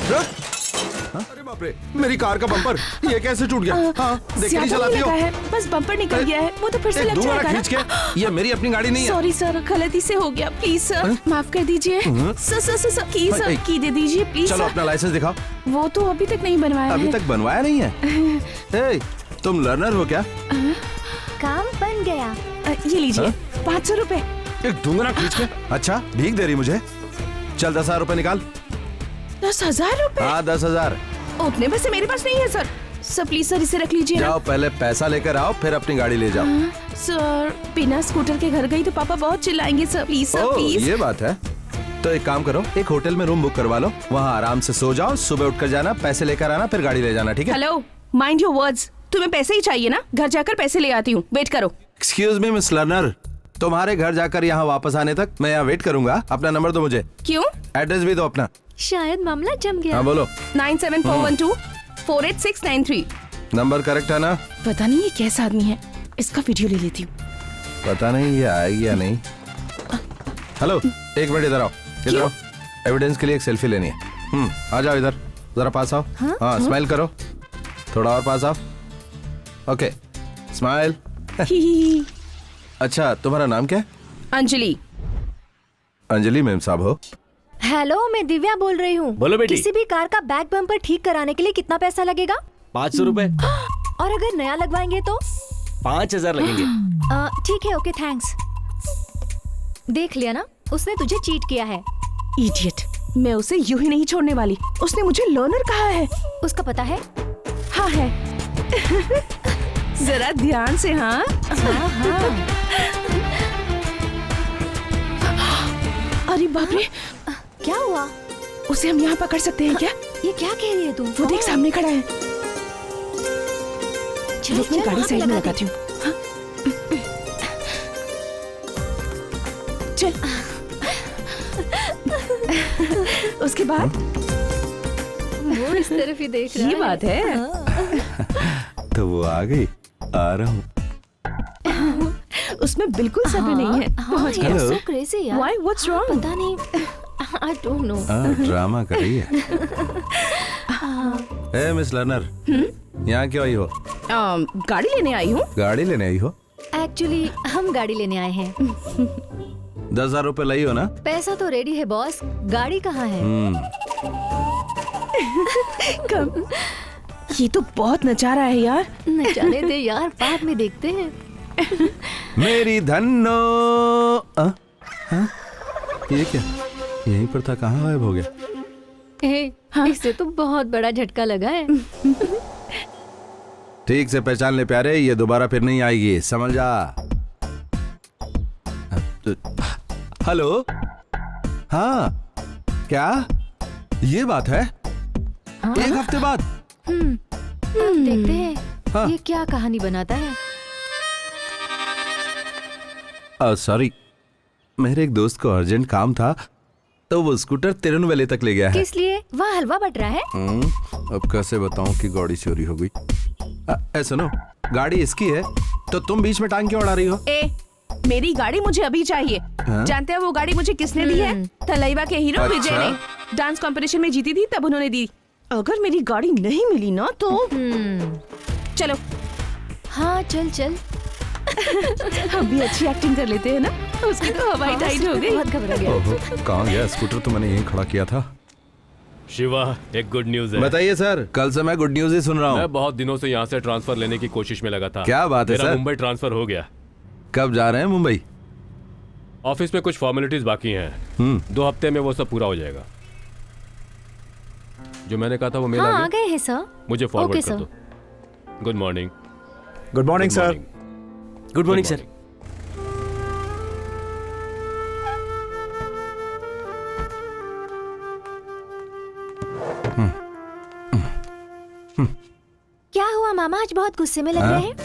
अरे बाप रे, मेरी कार का बम्पर ये कैसे टूट गया? हाँ, देख के नहीं चलाती हो? बस बम्पर निकल गया है, वो तो फिर से लग दोबारा जाएगा खींच के, ये मेरी अपनी गाड़ी नहीं है। सॉरी सर, गलती से हो गया, प्लीज सर माफ कर दीजिए। सर की दे दीजिए प्लीज। चलो अपना लाइसेंस दिखाओ। वो तो अभी तक नहीं बनवाया अभी तक बनवाया नहीं है? ए, तुम लर्नर हो क्या? काम बन गया। ये लीजिए 500 रुपए। एक दूंगा खींच के। अच्छा, भीख दे रही मुझे? चल 10,000 रुपए निकाल। 10,000 रुपए? हाँ 10,000। उतने पैसे मेरे पास नहीं है सर। सर प्लीज सर इसे रख लीजिए। जाओ पहले पैसा लेकर आओ, फिर अपनी गाड़ी ले जाओ। सर बिना स्कूटर के घर गई तो पापा बहुत चिल्लाएंगे सर, प्लीज सर प्लीज। ये बात है, तो एक काम करो, एक होटल में रूम बुक करवा लो, वहाँ आराम से सो जाओ, सुबह उठकर जाना, पैसे लेकर आना, फिर गाड़ी ले जाना, ठीक है? Hello, mind your words. तुम्हें पैसे ही चाहिए ना? घर जाकर पैसे ले आती हूँ, वेट करो। एक्सक्यूज मी मिस लर्नर, तुम्हारे घर जाकर यहाँ वापस आने तक मैं यहाँ वेट करूंगा। अपना नंबर दो मुझे। क्यों? एड्रेस भी दो अपना। शायद मामला जम गया। हाँ बोलो। 9741248693। नंबर करेक्ट है ना? पता नहीं ये कैसा आदमी है, इसका वीडियो ले लेती हूँ। पता नहीं ये आएगी या नहीं। हेलो, एक मिनट इधर आओ, इधर आओ, एविडेंस के लिए एक सेल्फी लेनी है। आ जाओ इधर, जरा पास आओ। हाँ स्माइल करो, थोड़ा और पास आओ। Okay smile. अच्छा तुम्हारा नाम क्या है? अंजलि। अंजलि मैम साहब हो? हेलो, मैं दिव्या बोल रही हूँ। बोलो बेटी। किसी भी कार का बैक बम्पर ठीक कराने के लिए कितना पैसा लगेगा? 500 रुपए। और अगर नया लगवाएंगे तो? 5,000 लगेंगे। ठीक है, ओके थैंक्स। देख लिया ना, उसने तुझे चीट किया है। इडियट, मैं उसे यूं ही नहीं छोड़ने वाली। उसने मुझे लर्नर कहा है। उसका पता है? हाँ है। जरा ध्यान से। हाँ अरे बाप रे, क्या हुआ? उसे हम यहाँ पकड़ सकते हैं क्या? ये क्या कह रही है तू? वो देख सामने खड़ा है। चल, मैं गाड़ी साइड में लगाती हूँ। हाँ? चल। उसके बाद वो इस तरफ ही देख रहा है। ये बात है। तो वो आ गई, आ रहा हूँ। उसमें बिल्कुल सब्र नहीं है। पहुंच गया। so crazy यार। Why? What's wrong? पता नहीं। I don't know। ड्रामा कर रही है। ए मिस लर्नर, यहाँ क्यों आई हो? गाड़ी लेने आई हूँ। गाड़ी लेने आई हो? एक्चुअली हम गाड़ी लेने आए हैं। 10,000 रुपए लाई हो ना? पैसा तो रेडी है बॉस, गाड़ी कहाँ है? कम। ये तो बहुत नचा रहा है यार। नचाने दे यार, बाद में देखते हैं। मेरी धन्नो। ये क्या? यहीं पर था, कहाँ गायब हो गया? इसे तो बहुत बड़ा झटका लगा है। ठीक से पहचान ले प्यारे, ये दोबारा फिर नहीं आएगी, समझ जा। हेलो, हाँ क्या ये बात है? एक हफ्ते बाद? देखते हैं हाँ। ये क्या कहानी बनाता है। सॉरी, मेरे एक दोस्त को अर्जेंट काम था तो वो स्कूटर तिरुनवेली तक ले गया है। किस लिए? वहाँ हलवा बट रहा है। अब कैसे बताऊं कि गाड़ी चोरी हो गई। ऐसा नो, गाड़ी इसकी है तो तुम बीच में टांग क्यों अड़ा रही हो? मेरी गाड़ी मुझे अभी चाहिए। जानते हैं वो गाड़ी मुझे किसने दी है? थलैवा के हीरो विजय ने। डांस कंपटीशन में जीती थी तब उन्होंने दी। अगर मेरी गाड़ी नहीं मिली ना तो चलो। हाँ चल चल। हम भी अच्छी एक्टिंग कर लेते हैं ना। उसकी तो हवाई टाइट हो गई। बहुत घबरा गया। कहाँ गया स्कूटर? तो मैंने यहीं खड़ा किया था। शिवा, एक गुड न्यूज है। बताइए सर। कल से मैं गुड न्यूज ही सुन रहा हूँ। मैं बहुत दिनों से यहाँ से ट्रांसफर लेने की कोशिश में लगा था। क्या बात है मेरा सर? मुंबई ट्रांसफर हो गया। कब जा रहे हैं मुंबई? ऑफिस में कुछ फॉर्मेलिटीज बाकी हैं। 2 हफ्ते में वो सब पूरा हो जाएगा। जो मैंने कहा था वो मेल हाँ, आ आ गया। गए हैं सर। मुझे फॉरवर्ड ओके, कर दो। Good morning. Good morning sir. Good morning sir. क्या हुआ मामा, आज बहुत गुस्से में लग रहे हैं।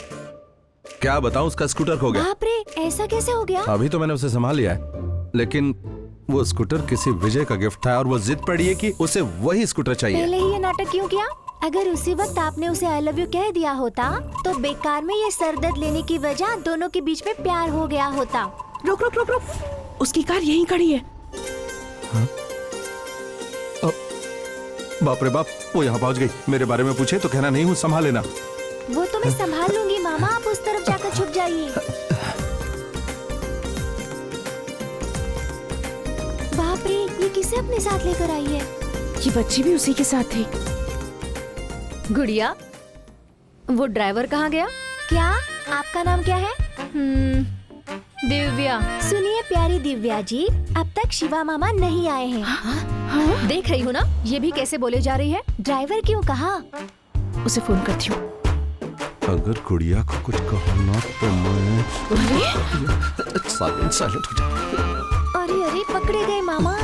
क्या बताऊं, उसका स्कूटर खो गया। बाप रे, ऐसा कैसे हो गया? अभी तो मैंने उसे संभाल लिया है, लेकिन वो स्कूटर किसी विजय का गिफ्ट था और वो जिद पड़ी है कि उसे वही स्कूटर चाहिए। पहले ही ये नाटक क्यों किया? अगर उसी वक्त आपने उसे आई लव यू कह दिया होता तो बेकार में ये सरदर्द लेने की वजह दोनों के बीच में प्यार हो गया होता। रुक रुक रुक रुक, उसकी कार यहीं खड़ी है। बाप रे बाप, वो यहाँ पहुंच गई। मेरे बारे में पूछे तो कहना नहीं हूँ, संभाल लेना। वो तो मैं संभाल लूंगी मामा, आप उस तरफ जाकर छुप जाइए। बाप रे, ये किसे अपने साथ लेकर आई है? ये बच्ची भी उसी के साथ थी। गुड़िया, वो ड्राइवर कहाँ गया? क्या आपका नाम क्या है? दिव्या। सुनिए प्यारी दिव्या जी, अब तक शिवा मामा नहीं आए हैं। देख रही हूँ ना, ये भी कैसे बोले जा रही है। ड्राइवर क्यों कहा? उसे फोन करती हूँ। अगर गुड़िया को कुछ कहा ना तो मैं साइलेंट हो जा। अरे अरे, पकड़े गए मामा।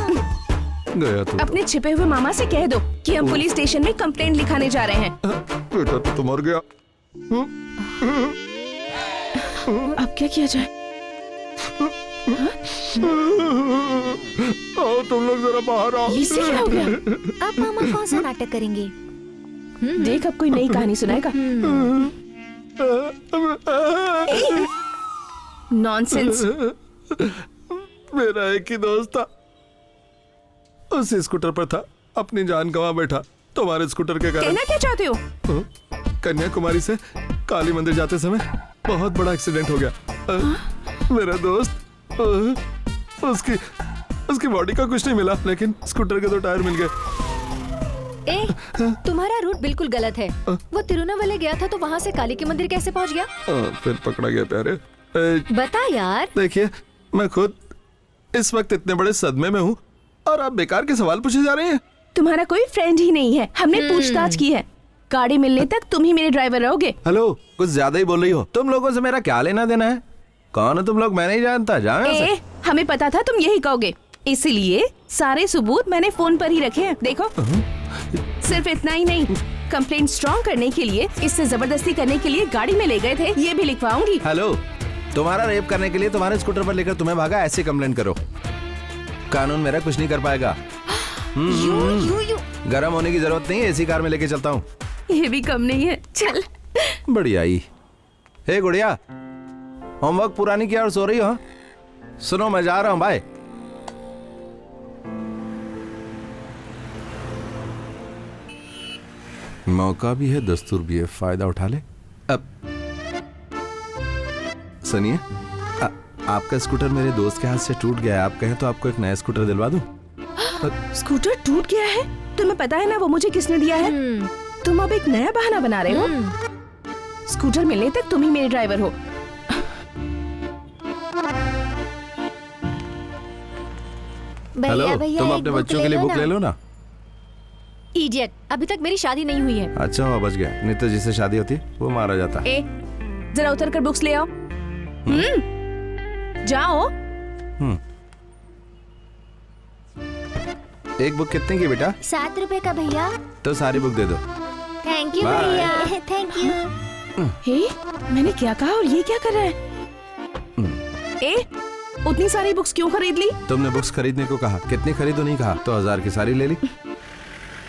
गया तो अपने छिपे हुए मामा से कह दो कि हम पुलिस स्टेशन में कंप्लेंट लिखाने जा रहे हैं। बेटा तो मर गया। अब क्या किया जाए? आओ तुम लोग जरा बाहर आओ। इससे क्या हो गया? अब मामा कौन सा नाटक करेंगे? देख, अब कोई नई कहानी सुनाएगा। नॉनसेंस। मेरा एक ही दोस्त था, उसी स्कूटर पर था, अपनी जान गंवा बैठा तुम्हारे स्कूटर के कारण। कहना क्या चाहते हो? कन्याकुमारी से काली मंदिर जाते समय बहुत बड़ा एक्सीडेंट हो गया। मेरा दोस्त, उसकी बॉडी का कुछ नहीं मिला, लेकिन स्कूटर के 2 टायर मिल गए। ए, तुम्हारा रूट बिल्कुल गलत है। वो तिरुनावले गया था तो वहाँ से काली के मंदिर कैसे पहुँच गया? फिर पकड़ा गया प्यारे। बता यार। देखिए, मैं खुद इस वक्त इतने बड़े सदमे में हूँ और आप बेकार के सवाल पूछे जा रहे हैं। तुम्हारा कोई फ्रेंड ही नहीं है। हमने पूछताछ की है। गाड़ी मिलने तक तुम ही मेरे ड्राइवर रहोगे। हेलो, कुछ ज्यादा ही बोल रही हो। तुम लोगों से मेरा क्या लेना देना है? कौन हो तुम लोग? मैं नहीं जानता। जाओ यहाँ से। हमें पता था तुम यही कहोगे, इसलिए सारे सबूत मैंने फोन पर ही रखे हैं। देखो, सिर्फ इतना ही नहीं, कंप्लेंट स्ट्रॉन्ग करने के लिए, इससे जबरदस्ती करने के लिए गाड़ी में ले गए थे, ये भी लिखवाऊंगी। हेलो, तुम्हारा रेप करने के लिए तुम्हारे स्कूटर पर लेकर तुम्हें भागा, ऐसे कंप्लेंट करो। कानून मेरा कुछ नहीं कर पाएगा। गरम होने की जरूरत नहीं है, एसी कार में लेके चलता हूँ। ये भी कम नहीं है। चल। बढ़िया ही। हे गुड़िया, होमवर्क पूरा नहीं किया और सो रही हो? सुनो, मैं जा रहा हूँ, बाय। मौका भी है, दस्तूर भी है, फायदा उठा ले। अब सुनिए, आपका स्कूटर मेरे दोस्त के हाथ से टूट गया है। आप कहें तो आपको एक नया स्कूटर दिलवा दूं? स्कूटर टूट गया है? तुम्हें पता है ना वो मुझे किसने दिया है? तुम अब एक नया बहाना बना रहे हो। स्कूटर मिलने तक तुम ही मेरे ड्राइवर हो। हेलो, भैया, तुम एक अपने बुक बच्चों के लिए बुक ले लो ना। इडियट, अभी तक मेरी शादी नहीं हुई है। अच्छा हुआ बच गया, नहीं तो जिससे शादी होती वो मारा जाता। ए, जरा उतर कर बुक्स ले आओ। जाओ। एक बुक कितने की बेटा? 7 रुपए का भैया। तो सारी बुक दे दो। Thank you Bye. भैया, थैंक यू। हे, मैंने क्या कहा और ये क्या कर रहा है? ए, उतनी सारी बुक्स क्यों खरीद ली? तुमने बुक्स खरीदने को कहा, कितनी खरीदो नहीं कहा, तो 1000 की सारी ले ली।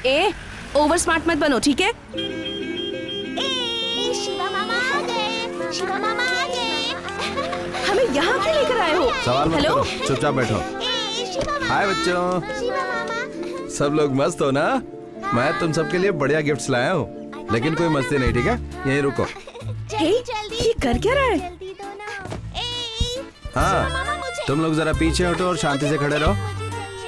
ए, ओवर स्मार्ट मत बनो, ठीक है? शिवा मामा आ गए, शिवा मामा आ गए। हमें यहाँ क्यों लेकर आए हो? सवाल मत हेलो? करो, चुपचाप बैठो। शिवा मामा, हाय बच्चों, शिवा मामा। सब लोग मस्त हो ना? मैं तुम सबके लिए बढ़िया गिफ्ट्स लाया हूँ, लेकिन कोई मस्ती नहीं, ठीक है? यहीं रुको। हे, ये कर क्या रहा है? जल्दी दो ना। हाँ, तुम लोग जरा पीछे हटो और शांति से खड़े रहो।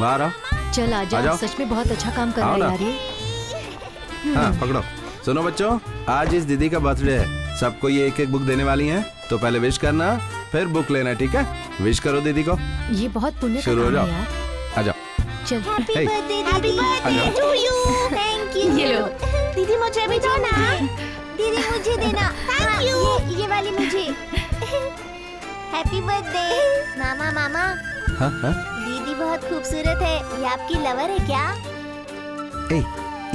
बाहर आओ। चल आ आजा, जाओ। सच में बहुत अच्छा काम कर रहा आओ है ना। यार ये। हाँ, पकड़ो। सुनो बच्चों, आज इस दीदी का बर्थडे है, सबको ये एक एक बुक देने वाली हैं, तो पहले विश करना, फिर बुक लेना, ठीक है? विश करो दीदी को। ये बहुत पुण्य का शुरू हो काम है जाओ। यार। आ जाओ। चल। Hey. Happy birthday to you. Thank you. ये लो। दीदी मुझे भी दो ना। दीदी मुझे देना। Thank you. ये वाली मुझे। हैप्पी बर्थडे मामा। मामा, हाँ हाँ। दीदी बहुत खूबसूरत है, ये आपकी लवर है क्या? ए,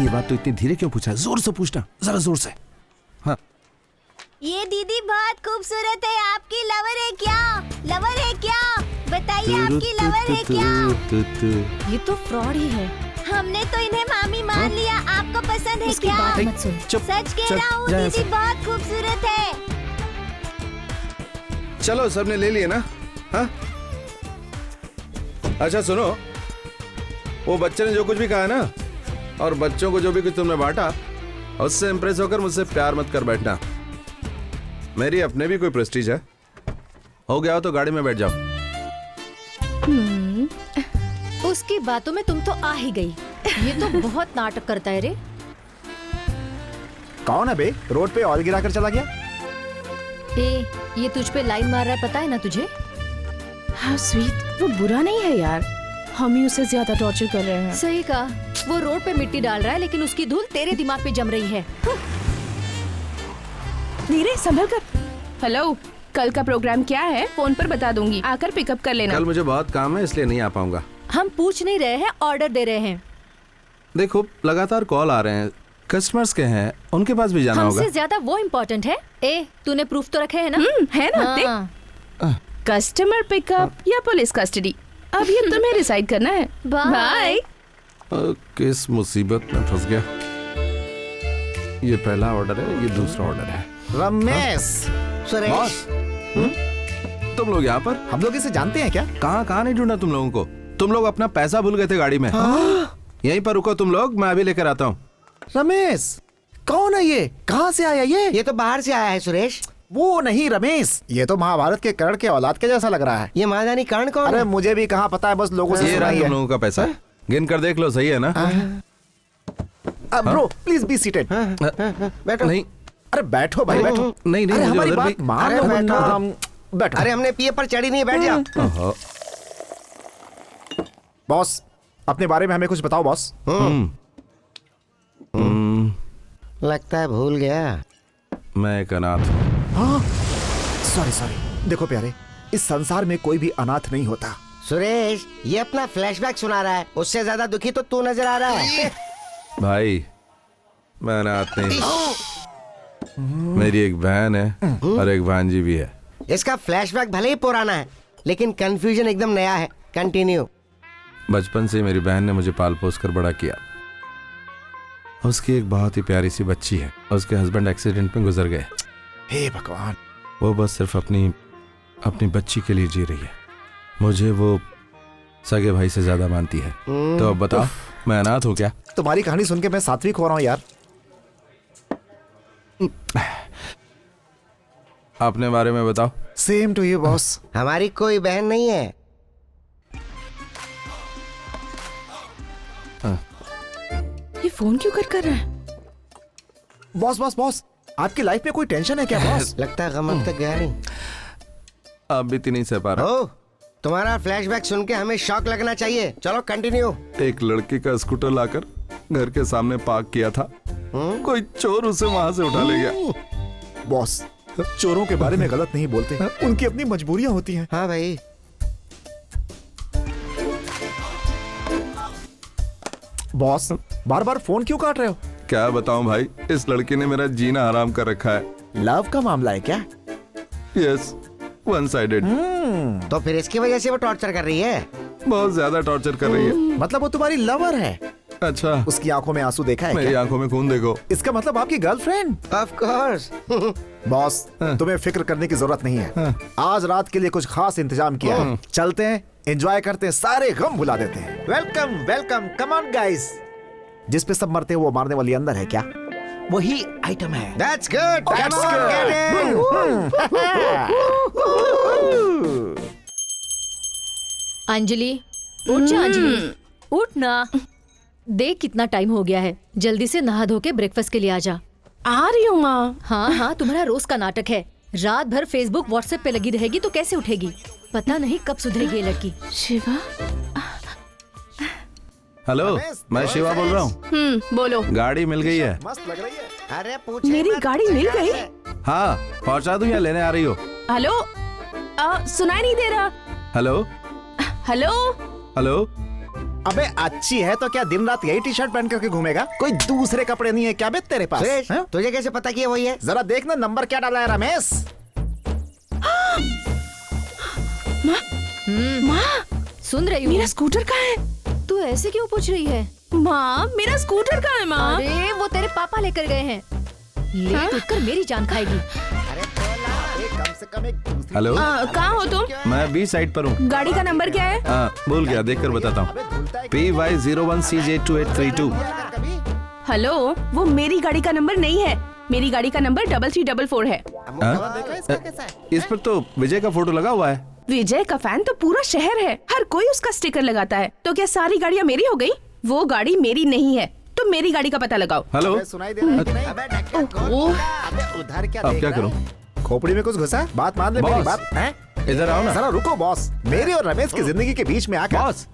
ये बात तो इतनी धीरे क्यों पूछा? जोर से पूछना, जरा जोर से। हाँ। ये दीदी बहुत खूबसूरत है, आपकी लवर है क्या? लवर है क्या? बताइए, आपकी लवर है क्या? ये तो फ्रॉड ही है। हमने तो इन्हें मामी मान लिया, आपको पसंद है उसकी क्या? बात मत सुन। चुप। सच कह चल, रहा हूँ, जा यहाँ दीदी से। बहुत खूबसूरत है। चलो, सबने ले लिए ना? हाँ। अच्छा सुनो, वो बच्चे ने जो कुछ भी कहा ना, और बच्चों को जो भी कुछ तुमने बांटा उससे इम्प्रेस होकर मुझसे प्यार मत कर बैठना। मेरी अपने भी कोई प्रेस्टीज है। हो गया हो तो गाड़ी में बैठ जाओ। उसकी बातों में तुम तो आ ही गई। ये तो बहुत नाटक करता है रे। कौन है बे? रोड पे ऑयल गिरा कर चला गया। ए, ये तुझ पे लाइन मार रहा है, पता है ना तुझे? हाँ स्वीट, वो बुरा नहीं है यार, हम ही उसे ज्यादा टॉर्चर कर रहे हैं। सही कहा। वो रोड पे मिट्टी डाल रहा है लेकिन उसकी धूल तेरे दिमाग पे जम रही है। धीरे संभल कर। हेलो, कल का प्रोग्राम क्या है फोन पर बता दूंगी, आकर पिकअप कर लेना। कल मुझे बहुत काम है इसलिए नहीं आ पाऊंगा। हम पूछ नहीं रहे हैं, ऑर्डर दे रहे हैं। देखो लगातार कॉल आ रहे हैं, कस्टमर्स के हैं, उनके पास भी जाना होगा। हमसे ज्यादा वो इम्पोर्टेंट है। ए, तूने प्रूफ तो रखे है ना? है ना? हाँ। कस्टमर पिकअप या पुलिस कस्टडी, अब ये तुम्हें डिसाइड करना है। बाय। किस मुसीबत में फंस गया। ये पहला ऑर्डर है, ये दूसरा ऑर्डर है। रमेश, सुरेश, तुम लोग यहाँ पर? हम लोग इसे जानते हैं क्या? कहाँ नहीं ढूंढा तुम लोगों को? तुम लोग अपना पैसा भूल गए थे गाड़ी में। यहीं पर रुको तुम लोग, मैं अभी लेकर आता हूँ। रमेश, कौन है ये? कहाँ से आया ये तो बाहर से आया है सुरेश। वो नहीं रमेश, ये तो महाभारत के कर्ण के औलाद के जैसा लग रहा है। ये महादानी कर्ण कौन अरे है? मुझे भी कहाँ पता है, बस लोगों से ये सुना रहा ही तुम है। लोगों का पैसा, गिन कर देख लो, सही है ना? Bro please be seated. बैठो। नहीं अरे बैठो भाई, बैठो। नहीं अरे मुझे हमारी उधर बात भी- मान अरे लो बैठो। वरना हम बैठो। अरे हमने पिए पर चढ़ी नहीं, बैठ जाओ। ओहो, बॉस, अपने बारे में हमें कुछ बताओ बॉस। लगता है भूल गया। मैं एक अनाथ हूँ। हाँ, सॉरी। देखो प्यारे, इस संसार में कोई भी अनाथ नहीं होता। सुरेश, ये अपना फ्लैशबैक सुना रहा है, उससे ज्यादा दुखी तो तू नजर आ रहा है। भाई मैं अनाथ नहीं, मेरी एक बहन है और एक भांजी भी है। इसका फ्लैशबैक भले ही पुराना है लेकिन कंफ्यूजन एकदम नया है। कंटिन्यू। बचपन से मेरी बहन ने मुझे पाल पोस कर बड़ा किया। उसकी एक बहुत ही प्यारी सी बच्ची है, उसके हस्बैंड एक्सीडेंट में गुजर गए। हे भगवान। वो बस सिर्फ अपनी बच्ची के लिए जी रही है। मुझे वो सगे भाई से ज्यादा मानती है। तो अब बताओ, मैं अनाथ हूँ क्या? तुम्हारी कहानी सुन के मैं सात्विक हो रहा हूँ यार। अपने बारे में बताओ। Same to you boss. हमारी कोई बहन नहीं है। ये फोन क्यों कर रहा है? बॉस, आपकी लाइफ में कोई टेंशन है क्या बॉस? लगता है गम अब तक गया नहीं। अब भी नहीं सह पा रहा। ओ, तुम्हारा फ्लैशबैक सुन के हमें शॉक लगना चाहिए। चलो कंटिन्यू। एक लड़के का स्कूटर लाकर घर के सामने पार्क किया था, कोई चोर उसे वहां से उठा ले गया। बॉस, चोरों के बारे में गलत नहीं बोलते, उनकी अपनी मजबूरियां होती हैं। हाँ भाई। बॉस, बार बार फोन क्यों काट रहे हो? क्या बताऊं भाई, इस लड़की ने मेरा जीना हराम कर रखा है। लव का मामला है क्या? Yes, one sided. तो फिर इसकी वजह से वो टॉर्चर कर रही है। बहुत ज्यादा टॉर्चर कर रही है। मतलब वो तुम्हारी लवर है? अच्छा, उसकी आंखों में आंसू देखा है मेरी क्या? आंखों में खून देखो। इसका मतलब आपकी गर्लफ्रेंड? Of course. बॉस, तुम्हें फिक्र करने की जरूरत नहीं है। आज रात के लिए कुछ खास इंतजाम किया है। चलते हैं, एंजॉय करते हैं, सारे गम भुला देते हैं। Welcome, come on guys. जिस पे सब मरते हैं वो मारने वाली अंदर है क्या? वही आइटम है। That's good. Come on, get in. Anjali, उठ जा अंजलि, उठ ना। देख कितना टाइम हो गया है, जल्दी से नहा धो के ब्रेकफास्ट के लिए आ जा। आ रही हूँ माँ। हाँ, तुम्हारा रोज का नाटक है। रात भर फेसबुक व्हाट्सएप पे लगी रहेगी तो कैसे उठेगी? पता नहीं कब सुधरेगी ये लड़की। शिवा। हेलो, मैं शिवा बोल रहा हूँ। बोलो। गाड़ी मिल गई है। मस्त लग रही है। अरे पूछ। मेरी गाड़ी मिल गई? हाँ, पहुँचा दूं या लेने आ रही हो? हेलो, सुनाई नहीं दे रहा। Hello hello. हेलो। अबे अच्छी है तो क्या दिन रात यही टी शर्ट पहन करके घूमेगा? कोई दूसरे कपड़े नहीं है क्या बे तेरे पास? सुरेश, हाँ? तुझे कैसे पता कि ये वही है? जरा देखना नंबर क्या डाला है रमेश। माँ, सुन रही मेरा हूँ। स्कूटर कहाँ है? तू ऐसे क्यों पूछ रही है? माँ, मेरा स्कूटर कहाँ है माँ? अरे वो तेरे पापा लेकर गए हैं। ले उठकर मेरी जान खाएगी। अरे बोला। कम से कम एक दूसरी हेलो कहाँ हो तुम? मैं बी साइड पर हूँ। गाड़ी का नंबर क्या है? भूल गया, देख कर बताता हूँ। PY01CJ2832। हेलो, वो मेरी गाड़ी का नंबर नहीं है। मेरी गाड़ी का नंबर 3344 है। इस पर तो विजय का फोटो लगा हुआ है। विजय का फैन तो पूरा शहर है, हर कोई उसका स्टिकर लगाता है। तो क्या सारी गाड़ियाँ मेरी हो गई? वो गाड़ी मेरी नहीं है, तो मेरी गाड़ी का पता लगाओ। हेलो, सुनाई दे रहा है कि नहीं? अबे ढक्कन खोल। अबे उधर क्या अब देख क्या रहा है? करूँ? खोपड़ी में कुछ घुसा? बात मान ले मेरी बॉस। बात हैं? इधर आओ ना। जरा रुको बॉस, मेरी और रमेश की जिंदगी के बीच में आकर बॉस,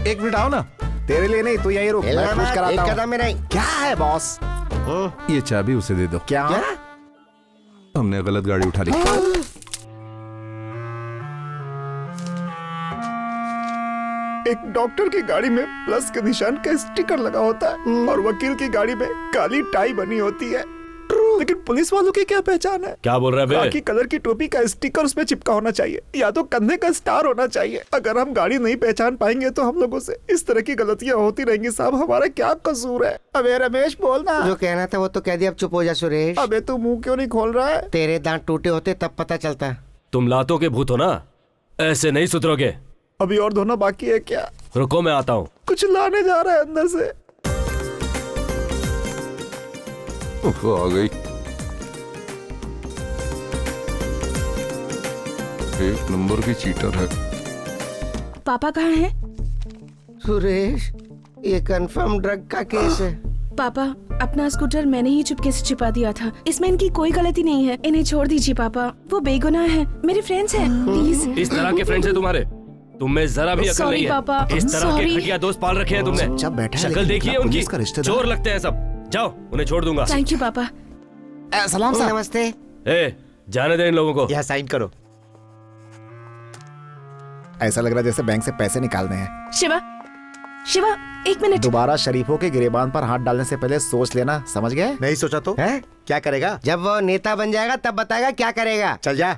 एक मिनट आओ ना। तेरे लिए नहीं, तू यही रुक, मैं हिलना कुछ मत, कराता एक हूँ। कदम में नहीं। क्या है बॉस? ये चाबी उसे दे दो। क्या? हमने गलत गाड़ी उठा ली। एक डॉक्टर की गाड़ी में प्लस के निशान का स्टिकर लगा होता है और वकील की गाड़ी में काली टाई बनी होती है। लेकिन पुलिस वालों की क्या पहचान है? क्या बोल रहा है बे? खाकी कलर की टोपी का स्टिकर उसमें चिपका होना चाहिए या तो कंधे का स्टार होना चाहिए। अगर हम गाड़ी नहीं पहचान पाएंगे तो हम लोगों से इस तरह की गलतियां होती रहेंगी। साहब, हमारा क्या कसूर है? अबे रमेश बोलना। जो कहना था वो तो कह दिया, अब चुप हो जा सुरेश। अबे तू मुंह क्यों नहीं खोल रहा है? तेरे दांत टूटे होते तब पता चलता। तुम लातों के भूत हो ना, ऐसे नहीं सुधरोगे। अभी और धोना बाकी है क्या? रुको, मैं आता हूँ। कुछ लाने जा रहा है अंदर से। आ गई। एक नंबर की चीटर है। पापा कहाँ हैं? सुरेश, ये कंफर्म ड्रग का केस है। पापा, अपना स्कूटर मैंने ही चुपके से छिपा दिया था। इसमें इनकी कोई गलती नहीं है। इन्हें छोड़ दीजिए पापा, वो बेगुनाह हैं, मेरे फ्रेंड्स हैं। प्लीज। इस तरह के फ्रेंड्स हैं तुम्हारे? तुम में जरा भी अकल Sorry, नहीं है। पापा, इस तरह के sorry। घटिया दोस्त पाल रखे हैं तुमने। चुपचाप बैठा है, शक्ल लेकिन देखिए पुलिस उनकी, का रिश्तेदार। चोर लगते हैं सब। जाओ, उन्हें छोड़ दूंगा। थैंक यू पापा। सलाम साहब। नमस्ते। ए, जाने दे इन लोगों को। यह साइन करो। ऐसा लग रहा है जैसे बैंक से पैसे निकालने हैं। शिवा, शिवा, एक मिनट। दोबारा शरीफों के गिरेबान पर हाथ डालने से पहले सोच लेना, समझ गए? नहीं सोचा तो है? क्या करेगा? जब वो नेता बन जाएगा तब बताएगा क्या करेगा। चल जा।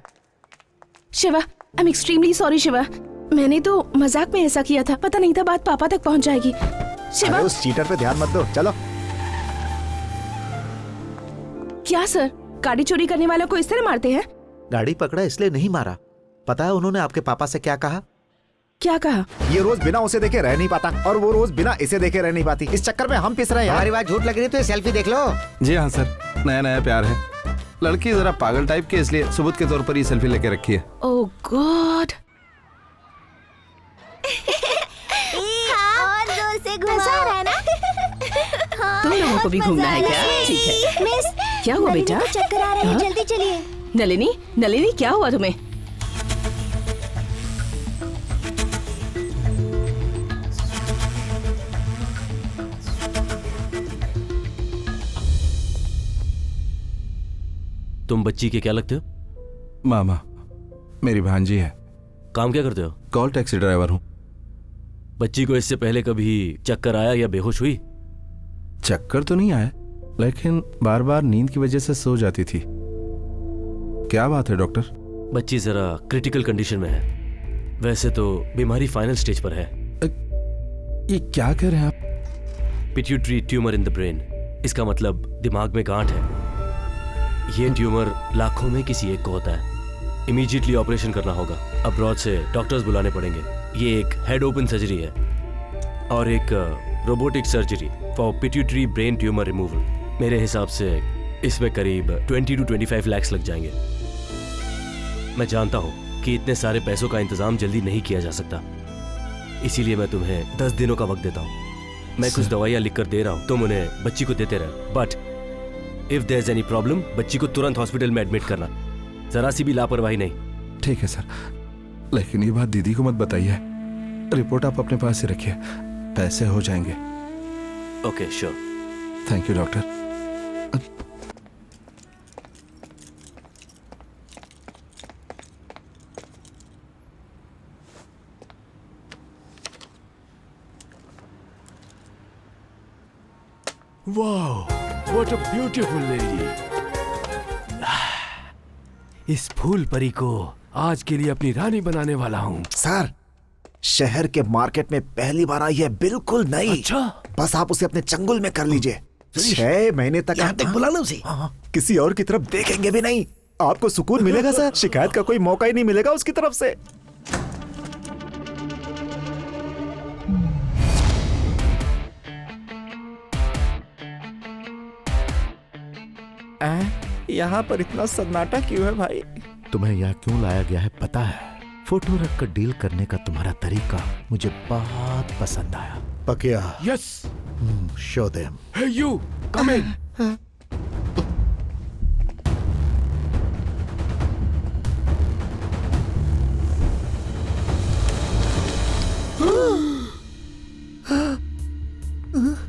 Shiva, I am extremely sorry Shiva. मैंने तो मजाक में ऐसा किया था, पता नहीं था बात पापा तक पहुंच जाएगी। शिवा। अरे उस चीटर पे ध्यान मत दो, चलो। क्या सर, गाड़ी चोरी करने वालों को इस तरह मारते हैं? गाड़ी पकड़ा इसलिए नहीं मारा। पता है उन्होंने आपके पापा से क्या कहा? क्या कहा? ये रोज बिना उसे देखे रह नहीं पाता और वो रोज बिना इसे देखे रह नहीं पाती। इस चक्कर में हम पिस रहे हैं। हमारी बात झूठ लग रही है तो ये सेल्फी देख लो। जी हाँ सर, नया नया प्यार है। लड़की जरा पागल टाइप की, इसलिए सबूत के तौर पर ये सेल्फी लेके रखी है। ओह गॉड। और जोर से घुमा रहा है ना? तुम लोगों को भी घूमना है क्या? ठीक है। मिस, क्या हुआ नलिनी बेटा? को चक्कर आ रहे हैं, हाँ? जल्दी चलिए। नलिनी, नलिनी क्या हुआ तुम्हें? तुम बच्ची के क्या लगते हो? मामा, मेरी भांजी है। काम क्या करते हो? कॉल टैक्सी ड्राइवर हूँ। बच्ची को इससे पहले कभी चक्कर आया या बेहोश हुई? चक्कर तो नहीं आया, लेकिन बार बार नींद की वजह से सो जाती थी। क्या बात है डॉक्टर? बच्ची जरा क्रिटिकल कंडीशन में है। वैसे तो बीमारी फाइनल स्टेज पर है। ये क्या कह रहे हैं आप? Pituitary tumour in the brain. इसका मतलब दिमाग में गांठ है। ये ट्यूमर लाखों में किसी एक को होता है। इमीडिएटली ऑपरेशन करना होगा। अब्रॉड से डॉक्टर्स बुलाने पड़ेंगे। ये एक हेड ओपन सर्जरी है और एक robotic surgery for pituitary brain tumour removal. मेरे हिसाब से इसमें करीब 20 to 25 लाख लग जाएंगे। मैं जानता हूं कि इतने सारे पैसों का इंतजाम जल्दी नहीं किया जा सकता, इसीलिए मैं तुम्हें 10 दिनों का वक्त देता हूं। मैं कुछ दवाइयां लिख कर दे रहा हूं, तुम उन्हें बच्ची को देते रहो। But if there is any problem, बच्ची को तुरंत हॉस्पिटल में एडमिट करना, जरा सी भी लापरवाही नहीं। ठीक है सर, लेकिन ये बात दीदी को मत बताइए। रिपोर्ट आप अपने पास ही रखिए, पैसे हो जाएंगे। Okay sure. Thank you doctor. Wow, what a beautiful lady. इस फूल परी को आज के लिए अपनी रानी बनाने वाला हूँ। सर, शहर के मार्केट में पहली बार आई है, बिल्कुल नई। अच्छा? बस आप उसे अपने चंगुल में कर लीजिए। 6 महीने तक यहाँ तक बुलाना उसे। किसी और की तरफ देखेंगे भी नहीं आपको सुकून मिलेगा सर, शिकायत का कोई मौका ही नहीं मिलेगा उसकी तरफ से। यहाँ पर इतना सन्नाटा क्यों है भाई? तुम्हें यहाँ क्यों लाया गया है पता है? फोटो रख कर डील करने का तुम्हारा तरीका मुझे बहुत पसंद आया। पकिया, yes. Show them. Hey you, come in.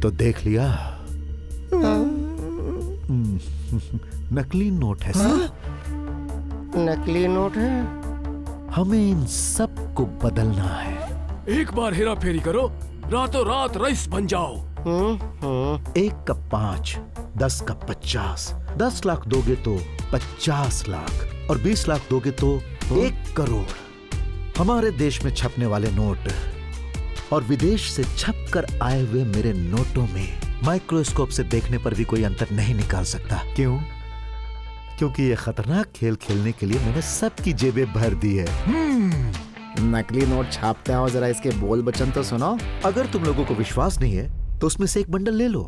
तो देख लिया, नकली नोट है सर। नकली नोट है? हमें इन सब को बदलना है। एक बार हेरा फेरी करो, रातों रात रईस बन जाओ। 1 का 5, 10 का 50, 10 लाख दोगे तो 50 लाख और 20 लाख दोगे तो 1 करोड़। हमारे देश में छपने वाले नोट और विदेश से छप कर आए हुए मेरे नोटों में माइक्रोस्कोप से देखने पर भी कोई अंतर नहीं निकाल सकता। क्यों? क्योंकि ये खतरनाक खेल खेलने के लिए मैंने सबकी जेबें भर दी है। नकली नोट छापते हो, जरा इसके बोल बचन तो सुनो। अगर तुम लोगों को विश्वास नहीं है तो उसमें से एक बंडल ले लो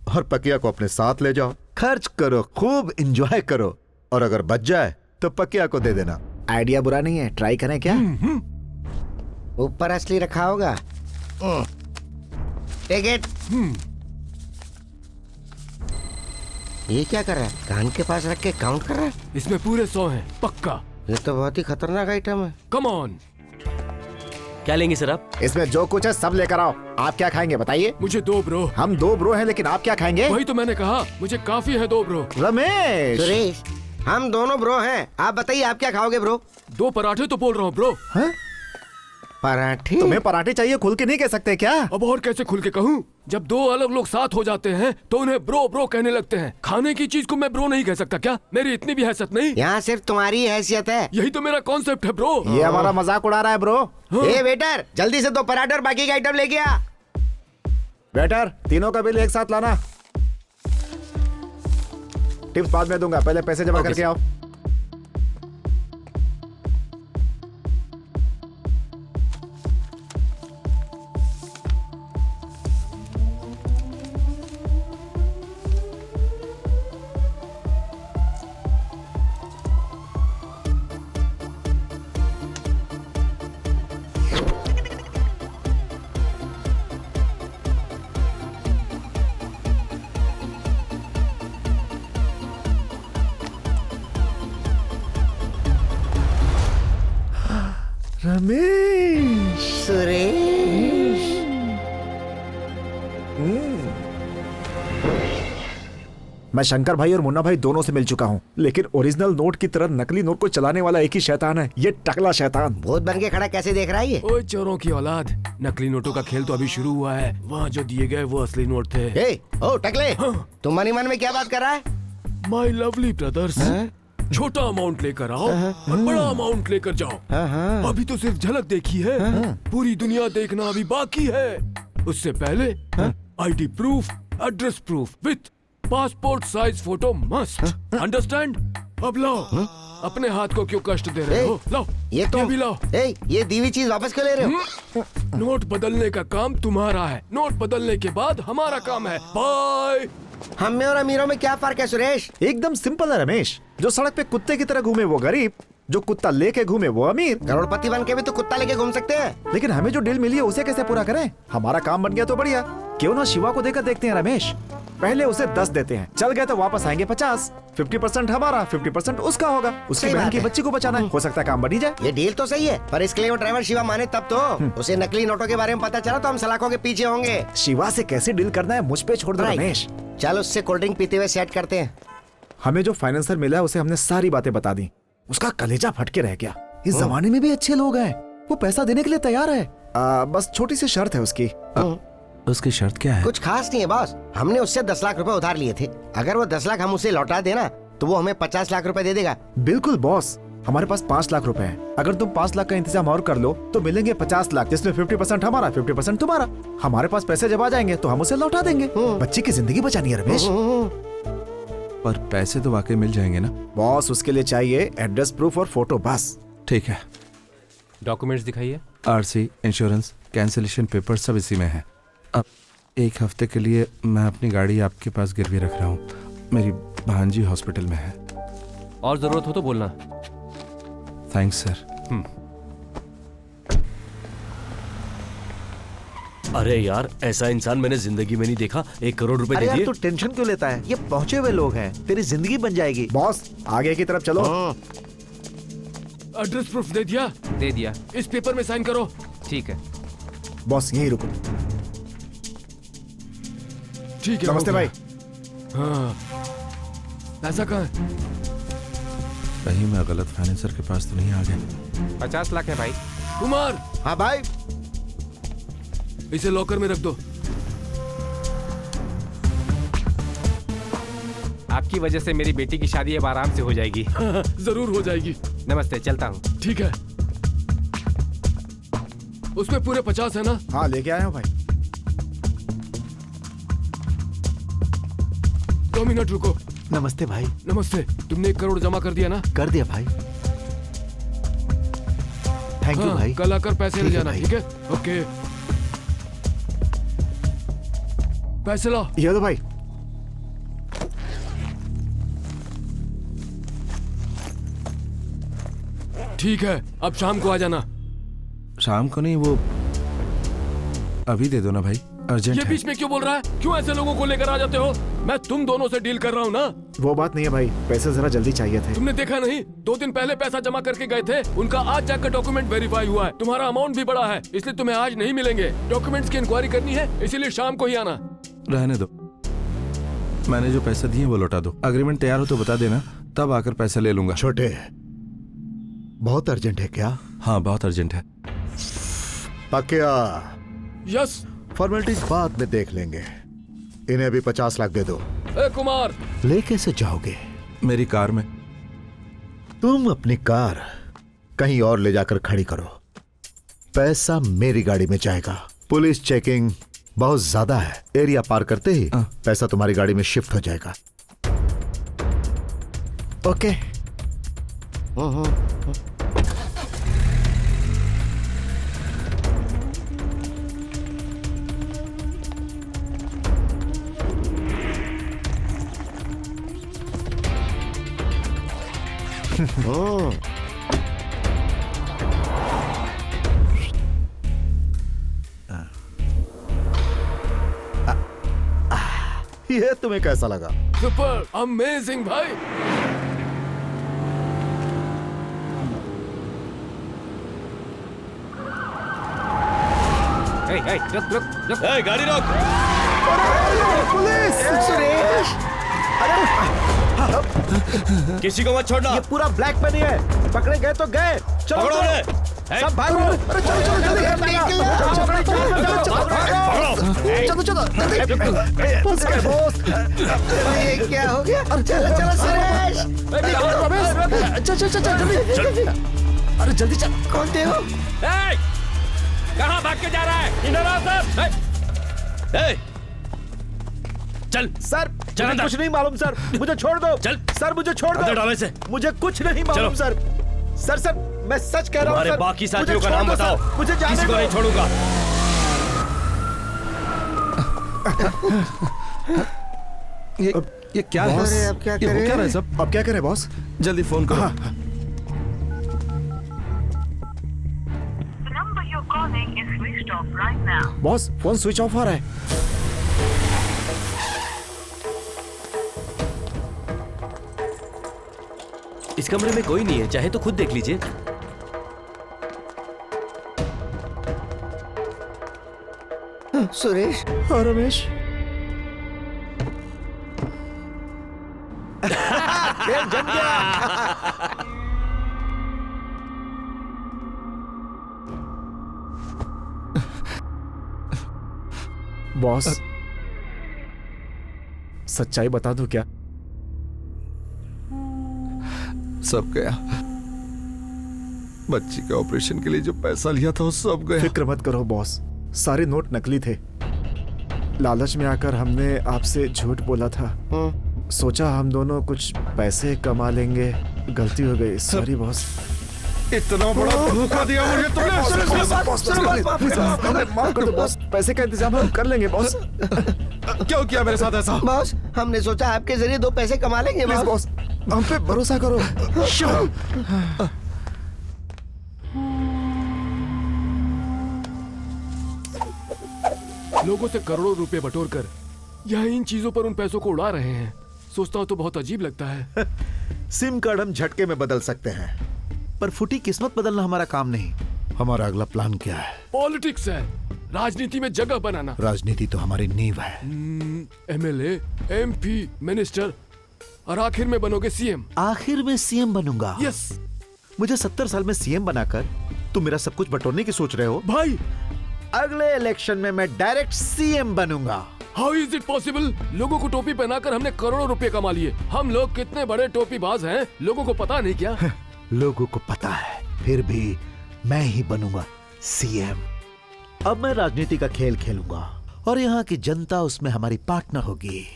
और पकिया को अपने साथ ले जाओ, खर्च करो, खूब एंजॉय करो और अगर बच जाए तो पकिया को दे देना। आइडिया बुरा नहीं है, ट्राई करें क्या? ऊपर असली रखा होगा। Take it. ये क्या कर रहा है? कान के पास रख के काउंट कर रहा है। इसमें पूरे 100 हैं, पक्का। ये तो बहुत ही खतरनाक आइटम है। Come on. क्या लेंगे सर आप? इसमें जो कुछ है सब लेकर आओ। आप क्या खाएंगे बताइए? मुझे 2 ब्रो। हम 2 ब्रो हैं, लेकिन आप क्या खाएंगे? वही तो मैंने कहा, मुझे काफी है 2 ब्रो। रमेश, सुरेश, हम दोनों ब्रो हैं। आप बताइए आप क्या खाओगे ब्रो? 2 पराठे तो बोल रहा हूँ ब्रो। हाँ? पराठे? तुम्हें पराठे चाहिए? खुल के नहीं कह सकते क्या? अब और कैसे खुल के कहूँ? जब 2 अलग लोग साथ हो जाते हैं तो उन्हें ब्रो ब्रो कहने लगते हैं। खाने की चीज को मैं ब्रो नहीं कह सकता क्या? मेरी इतनी भी हैसियत नहीं। यहाँ सिर्फ तुम्हारी हैसियत है। यही तो मेरा कॉन्सेप्ट है ब्रो। ये हमारा मजाक उड़ा रहा है ब्रो। ए वेटर, जल्दी से 2 पराठे और बाकी का आइटम लेके आ। वेटर, तीनों का बिल एक साथ लाना। टिप्स बाद में दूंगा, पहले पैसे जमा करके आओ। रमेश, सुरेश, मैं शंकर भाई और मुन्ना भाई दोनों से मिल चुका हूँ, लेकिन ओरिजिनल नोट की तरह नकली नोट को चलाने वाला एक ही शैतान है, ये टकला शैतान। भूत बन के खड़ा कैसे देख रहा है ये? ओए चोरों की औलाद, नकली नोटों का खेल तो अभी शुरू हुआ है। वहाँ जो दिए गए वो असली नोट थे। ए, ओ टकले, तुम मनी मन में क्या बात कर रहा है? माय लवली ब्रदर्स, छोटा अमाउंट लेकर आओ और बड़ा अमाउंट लेकर जाओ। अभी तो सिर्फ झलक देखी है, पूरी दुनिया देखना अभी बाकी है। उससे पहले ID proof, address proof with passport size photo must. Understand? अब लाओ, अपने हाथ को क्यों कष्ट दे रहे हो? लाओ, ये तो भी लाओ। ये दी हुई चीज वापस क्यों ले रहे हो? नोट बदलने का काम तुम्हारा है, नोट बदलने के बाद हमारा काम है। बाय। हम में और अमीरों में क्या फर्क है सुरेश? एकदम सिंपल है रमेश, जो सड़क पे कुत्ते की तरह घूमे वो गरीब, जो कुत्ता लेके घूमे वो अमीर। करोड़पति बन के भी तो कुत्ता लेके घूम सकते हैं। लेकिन हमें जो डील मिली है उसे कैसे पूरा करें? हमारा काम बन गया तो बढ़िया, क्यों ना शिवा को देकर देखते हैं रमेश। पहले उसे 10 देते हैं, चल गए तो वापस आएंगे 50। 50% हमारा, 50% उसका होगा। उसकी बहन की बच्ची को बचाना है, हो सकता है काम बन ही जाए। ये डील तो सही है, पर इसके लिए वो ड्राइवर शिवा माने तब तो। उसे नकली नोटों के बारे में पता चला तो हम सलाखों के पीछे होंगे। शिवा से कैसे डील करना है मुझ पे छोड़ दो रमेश। चल उससे कोल्ड ड्रिंक पीते हुए सेट करते हैं। हमें जो फाइनेंसर मिला है उसे हमने सारी बातें बता दी, उसका कलेजा फट के रह गया। इस जमाने में भी अच्छे लोग हैं, वो पैसा देने के लिए तैयार है। बस छोटी सी शर्त है उसकी। उसकी शर्त क्या है? कुछ खास नहीं है बॉस, हमने उससे 10 लाख रुपए उधार लिए थे। अगर वो 10 लाख हम उसे लौटा देना तो वो हमें 50 लाख रुपए दे देगा। बिल्कुल बॉस, हमारे पास 5 लाख रुपए हैं। अगर तुम 5 लाख का इंतजाम और कर लो तो मिलेंगे 50 लाख, जिसमें 50% हमारा, 50% तुम्हारा। हमारे पास पैसे जब आ जाएंगे तो हम उसे लौटा देंगे। बच्ची की जिंदगी बचानी है रमेश। पर पैसे तो वाकई मिल जाएंगे ना? बॉस उसके लिए चाहिए एड्रेस प्रूफ और फोटो बस। ठीक है। डॉक्यूमेंट्स दिखाइए। आरसी, इंश्योरेंस, कैंसिलेशन पेपर सब इसी में है। अब 1 हफ्ते के लिए मैं अपनी गाड़ी आपके पास गिरवी रख रहा हूँ। मेरी भांजी हॉस्पिटल में है। और जरूरत हो तो बोलना। Thanks sir. अरे यार, ऐसा इंसान मैंने जिंदगी में नहीं देखा। 1 करोड़ रुपए अरे दे यार दिए। तू टेंशन क्यों लेता है? ये पहुंचे हुए लोग हैं, तेरी जिंदगी बन जाएगी। बॉस आगे की तरफ चलो। एड्रेस प्रूफ दे दिया? दे दिया। इस पेपर में साइन करो। ठीक है। बॉस यहीं रुको। ठीक है। नमस्ते हो भाई। गया। हाँ, पैसा कहाँ है? कहीं मैं गलत फाइनेंसर के पास तो नहीं आ गया? 50 लाख है भाई। कुमार, हाँ भाई। इसे लॉकर में रख दो। आपकी वजह से मेरी बेटी की शादी अब आराम से हो जाएगी। जरूर हो जाएगी। नमस्ते, चलता हूँ। ठीक है। उसमें पूरे 50 है ना? हाँ लेके आया हूँ भाई। 2 मिनट रुको। नमस्ते भाई। नमस्ते। तुमने 1 करोड़ जमा कर दिया ना? कर दिया भाई। थैंक यू हाँ, भाई। कल आकर पैसे ले ठीक है जाना। भाई। ठीक है? ओके। पैसे लाओ। ये दो भाई। ठीक है, अब शाम को आ जाना। शाम को नहीं, वो अभी दे दो ना भाई, अर्जेंट ये है। बीच में क्यों बोल रहा है? क्यों ऐसे लोगों को लेकर आ जाते हो? मैं तुम दोनों से डील कर रहा हूँ ना। वो बात नहीं है भाई, पैसे जरा जल्दी चाहिए थे। तुमने देखा नहीं? 2 दिन पहले पैसा जमा करके गए थे, उनका आज जाकर डॉक्यूमेंट वेरीफाई हुआ है। तुम्हारा अमाउंट भी बड़ा है, इसलिए तुम्हें आज नहीं मिलेंगे। डॉक्यूमेंट्स की इंक्वायरी करनी है, इसीलिए शाम को ही आना। रहने दो, मैंने जो पैसे दिए वो लौटा दो। अग्रीमेंट तैयार हो तो बता देना, तब आकर पैसे ले लूंगा। छोटे, बहुत अर्जेंट है क्या? हाँ बहुत अर्जेंट है। पक्या। यस। फॉर्मेलिटीज बाद में देख लेंगे। इन्हें अभी 50 लाख दे दो। ए कुमार, ले कैसे जाओगे? मेरी कार में। तुम अपनी कार कहीं और ले जाकर खड़ी करो, पैसा मेरी गाड़ी में जाएगा। पुलिस चेकिंग बहुत ज्यादा है, एरिया पार करते ही पैसा तुम्हारी गाड़ी में शिफ्ट हो जाएगा। ओके। ये तुम्हें कैसा लगा? सुपर अमेजिंग भाई। रुक। गाड़ी रोक। पुलिस! सुरेश! किसी को मत छोड़ना। ये पूरा ब्लैक मनी है, पकड़े गए तो गए। चलो पकड़ो चलो। उन्हें। सब भागो। अरे चलो चलो जल्दी फंस गए बॉस। ये क्या हो गया? चलो चलो सुरेश। चल जल्दी। अरे जल्दी चल। कौन थे हो? कहाँ भाग के जा रहा है? इधर आओ सब। चल सर चल मुझे अंदर। कुछ नहीं मालूम सर, मुझे छोड़ दो। चल। सर मुझे छोड़ अंदर दो। डालो इसे। मुझे कुछ नहीं मालूम चलो। सर। सर मैं सच कह रहा हूँ तुम्हारे सर। बाकी मुझे साथियों का छोड़ नाम दो, बताओ। सर। मुझे जाने किसी को दो। नहीं छोड़ूंगा। ये क्या है? अरे अब क्या ये हो करें? क्या रहा है सब? अब क्या करें बॉस? जल्दी फोन करो। बॉस फोन स्विच ऑफ आ रहा है। इस कमरे में कोई नहीं है, चाहे तो खुद देख लीजिए। सुरेश। हाँ रमेश। खेल जम गया। बॉस सच्चाई बता दूं क्या? सब गया। बच्ची के ऑपरेशन के लिए जो पैसा लिया था वो सब गया। फिक्र मत करो बॉस, सारे नोट नकली थे। लालच में आकर हमने आपसे झूठ बोला था। सोचा हम दोनों कुछ पैसे कमा लेंगे, गलती हो गई, सॉरी बॉस। इतना बड़ा धोखा दिया मुझे तुमने। माफ कर दो बॉस, पैसे का इंतजाम हम कर लेंगे बॉस। क्यों किया मेरे साथ ऐसा? बॉस हमने सोचा आपके जरिए 2 पैसे कमा लेंगे प्लीज बॉस। बॉस, हम पे भरोसा करो। लोगों से करोड़ों रुपए बटोर कर यह इन चीजों पर उन पैसों को उड़ा रहे हैं। सोचता हूँ तो बहुत अजीब लगता है। सिम कार्ड हम झटके में बदल सकते हैं, पर फूटी किस्मत बदलना हमारा काम नहीं। हमारा अगला प्लान क्या है? पॉलिटिक्स है, राजनीति में जगह बनाना। राजनीति तो हमारी नींव है। एमएलए, एमपी, मिनिस्टर और आखिर में बनोगे सीएम। आखिर में सीएम बनूंगा? यस। मुझे 70 साल में सीएम बनाकर तुम मेरा सब कुछ बटोरने की सोच रहे हो? भाई अगले इलेक्शन में मैं डायरेक्ट सीएम बनूंगा। How is it possible? लोगों को टोपी पहनाकर हमने करोड़ों रुपए कमा लिए। हम लोग कितने बड़े टोपीबाज हैं, लोगों को पता नहीं क्या? लोगों को पता है, फिर भी मैं ही बनूंगा सीएम। अब मैं राजनीति का खेल खेलूंगा और यहाँ की जनता उसमें हमारी पार्टनर होगी।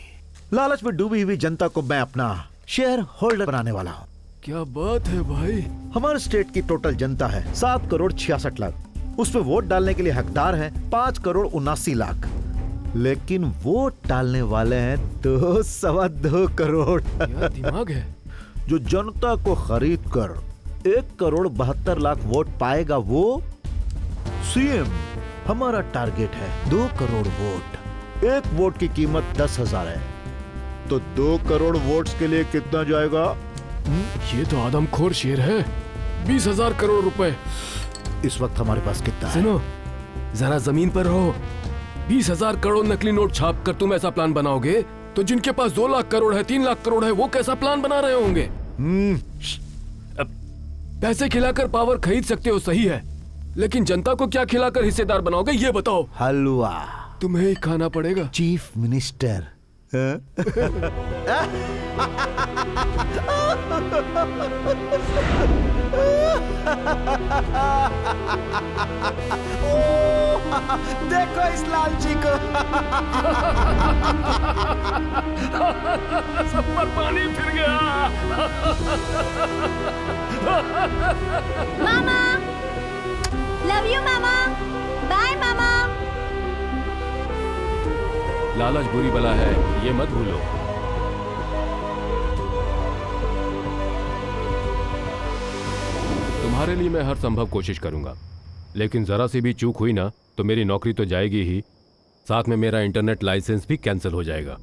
लालच में डूबी हुई जनता को मैं अपना शेयर होल्डर बनाने वाला हूँ। क्या बात है भाई। हमारे स्टेट की टोटल जनता है 7 करोड़ 66 लाख। उसमें वोट डालने के लिए हकदार हैं 5 करोड़ 79 लाख, लेकिन वोट डालने वाले हैं 2.25 करोड़। क्या दिमाग है। जो जनता को खरीद कर 1 करोड़ 72 लाख वोट पाएगा वो सीएम। हमारा टारगेट है 2 करोड़ वोट। 1 वोट की कीमत 10,000 है, तो 2 करोड़ वोट्स के लिए कितना जाएगा? ये तो आदमखोर शेर है। 20,000 करोड़ रुपए। इस वक्त हमारे पास कितना है? सुनो, जरा जमीन पर रहो। 20,000 करोड़ नकली नोट छाप कर तुम ऐसा प्लान बनाओगे तो जिनके पास 2 लाख करोड़ है, 3 लाख करोड़ है, वो कैसा प्लान बना रहे होंगे? पैसे खिलाकर पावर खरीद सकते हो, सही है, लेकिन जनता को क्या खिलाकर हिस्सेदार बनाओगे ये बताओ। हलवा। तुम्हें ही खाना पड़ेगा। Chief minister. देखो इस लालची को। सब पर पानी फिर गया। मामा, लव यू मामा, बाय मामा। लालच बुरी बला है, ये मत भूलो। तुम्हारे लिए मैं हर संभव कोशिश करूंगा, लेकिन जरा सी भी चूक हुई ना तो मेरी नौकरी तो जाएगी ही, साथ में मेरा इंटरनेट लाइसेंस भी कैंसिल हो जाएगा।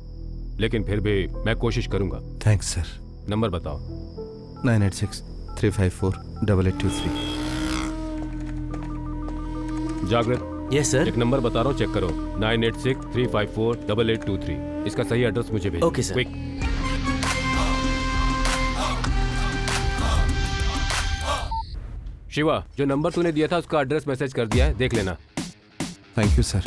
लेकिन फिर भी मैं कोशिश करूंगा। Thanks sir. नंबर बताओ। 9863548823। जागृत। Yes sir. एक नंबर बता रहा हूँ, चेक करो। 9863548823। इसका सही एड्रेस मुझे भेजो। Okay sir. क्विक। शिवा, जो नंबर तूने दिया था उसका एड्रेस मैसेज कर दिया है, देख लेना। Thank you sir.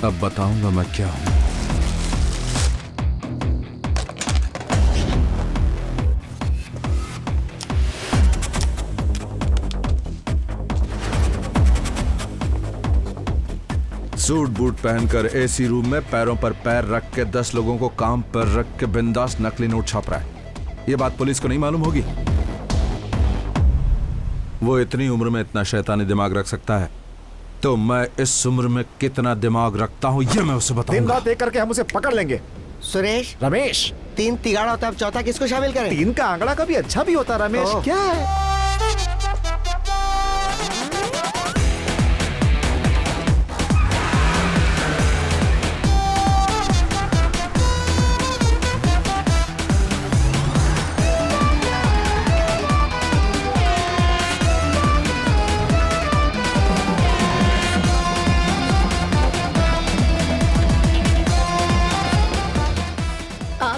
अब बताऊंगा मैं क्या हूं। सूट बूट पहनकर एसी रूम में पैरों पर पैर रख के 10 लोगों को काम पर रख के बिंदास नकली नोट छाप रहा है। ये बात पुलिस को नहीं मालूम होगी। वो इतनी उम्र में इतना शैतानी दिमाग रख सकता है, तो मैं इस उम्र में कितना दिमाग रखता हूँ ये मैं उसे बताऊंगा। दिन रात एक करके हम उसे पकड़ लेंगे। सुरेश, रमेश, 3 तिगाड़ा होता है, अब चौथा किसको शामिल करें? 3 का आंकड़ा कभी अच्छा भी होता। रमेश क्या है?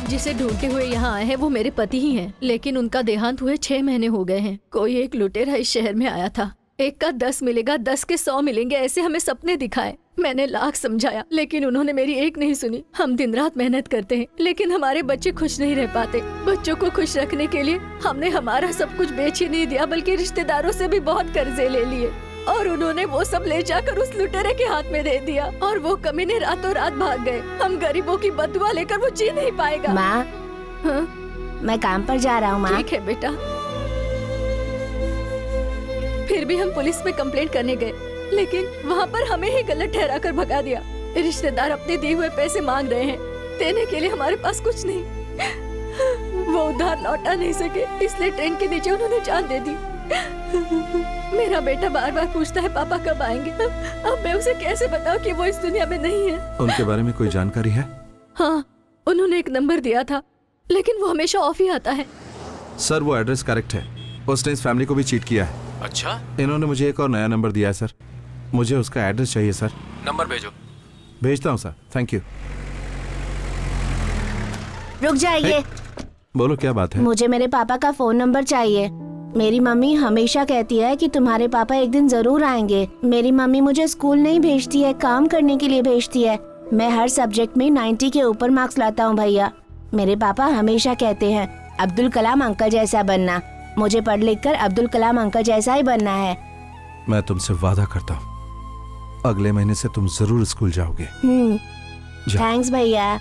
जिसे ढूंढते हुए यहाँ आए हैं वो मेरे पति ही हैं, लेकिन उनका देहांत हुए 6 महीने हो गए हैं। कोई एक लुटेरा इस शहर में आया था, 1 का 10 मिलेगा, 10 के 100 मिलेंगे, ऐसे हमें सपने दिखाए। मैंने लाख समझाया, लेकिन उन्होंने मेरी एक नहीं सुनी। हम दिन रात मेहनत करते हैं, लेकिन हमारे बच्चे खुश नहीं रह पाते। बच्चों को खुश रखने के लिए हमने हमारा सब कुछ बेच ही नहीं दिया, बल्कि रिश्तेदारों से भी बहुत कर्जे ले लिए। और उन्होंने वो सब ले जाकर उस लुटेरे के हाथ में दे दिया और वो कमीने रातों रात भाग गए। हम गरीबों की बदुआ लेकर वो जी नहीं पाएगा। माँ, हाँ? मैं काम पर जा रहा हूँ माँ। ठीक है बेटा। फिर भी हम पुलिस में कंप्लेंट करने गए, लेकिन वहाँ पर हमें ही गलत ठहरा कर भगा दिया। रिश्तेदार अपने दिए हुए पैसे मांग रहे हैं, देने के लिए हमारे पास कुछ नहीं। वो उधार लौटा नहीं सके, इसलिए ट्रेन के नीचे उन्होंने जान दे दी। मेरा बेटा बार बार पूछता है पापा कब आएंगे। अब मैं उसे कैसे बताऊं कि वो इस दुनिया में नहीं है। उनके बारे में कोई जानकारी है? हाँ, उन्होंने एक नंबर दिया था, लेकिन वो हमेशा ऑफ ही आता है। सर वो एड्रेस करेक्ट है, उसने इस फैमिली को भी चीट किया है। अच्छा, इन्होंने मुझे एक और नया नंबर दिया है सर, मुझे उसका एड्रेस चाहिए सर। नंबर भेजो। भेजता हूँ सर, थैंक यू। रुक जाइए। बोलो क्या बात है? मुझे मेरे पापा का फोन नंबर चाहिए। मेरी मम्मी हमेशा कहती है कि तुम्हारे पापा एक दिन जरूर आएंगे। मेरी मम्मी मुझे स्कूल नहीं भेजती है, काम करने के लिए भेजती है। मैं हर सब्जेक्ट में 90 के ऊपर मार्क्स लाता हूँ भैया। मेरे पापा हमेशा कहते हैं अब्दुल कलाम अंकल जैसा बनना। मुझे पढ़ लिख कर अब्दुल कलाम अंकल जैसा ही बनना है। मैं तुमसे वादा करता हूँ अगले महीने से तुम जरूर स्कूल जाओगे। थैंक्स भैया।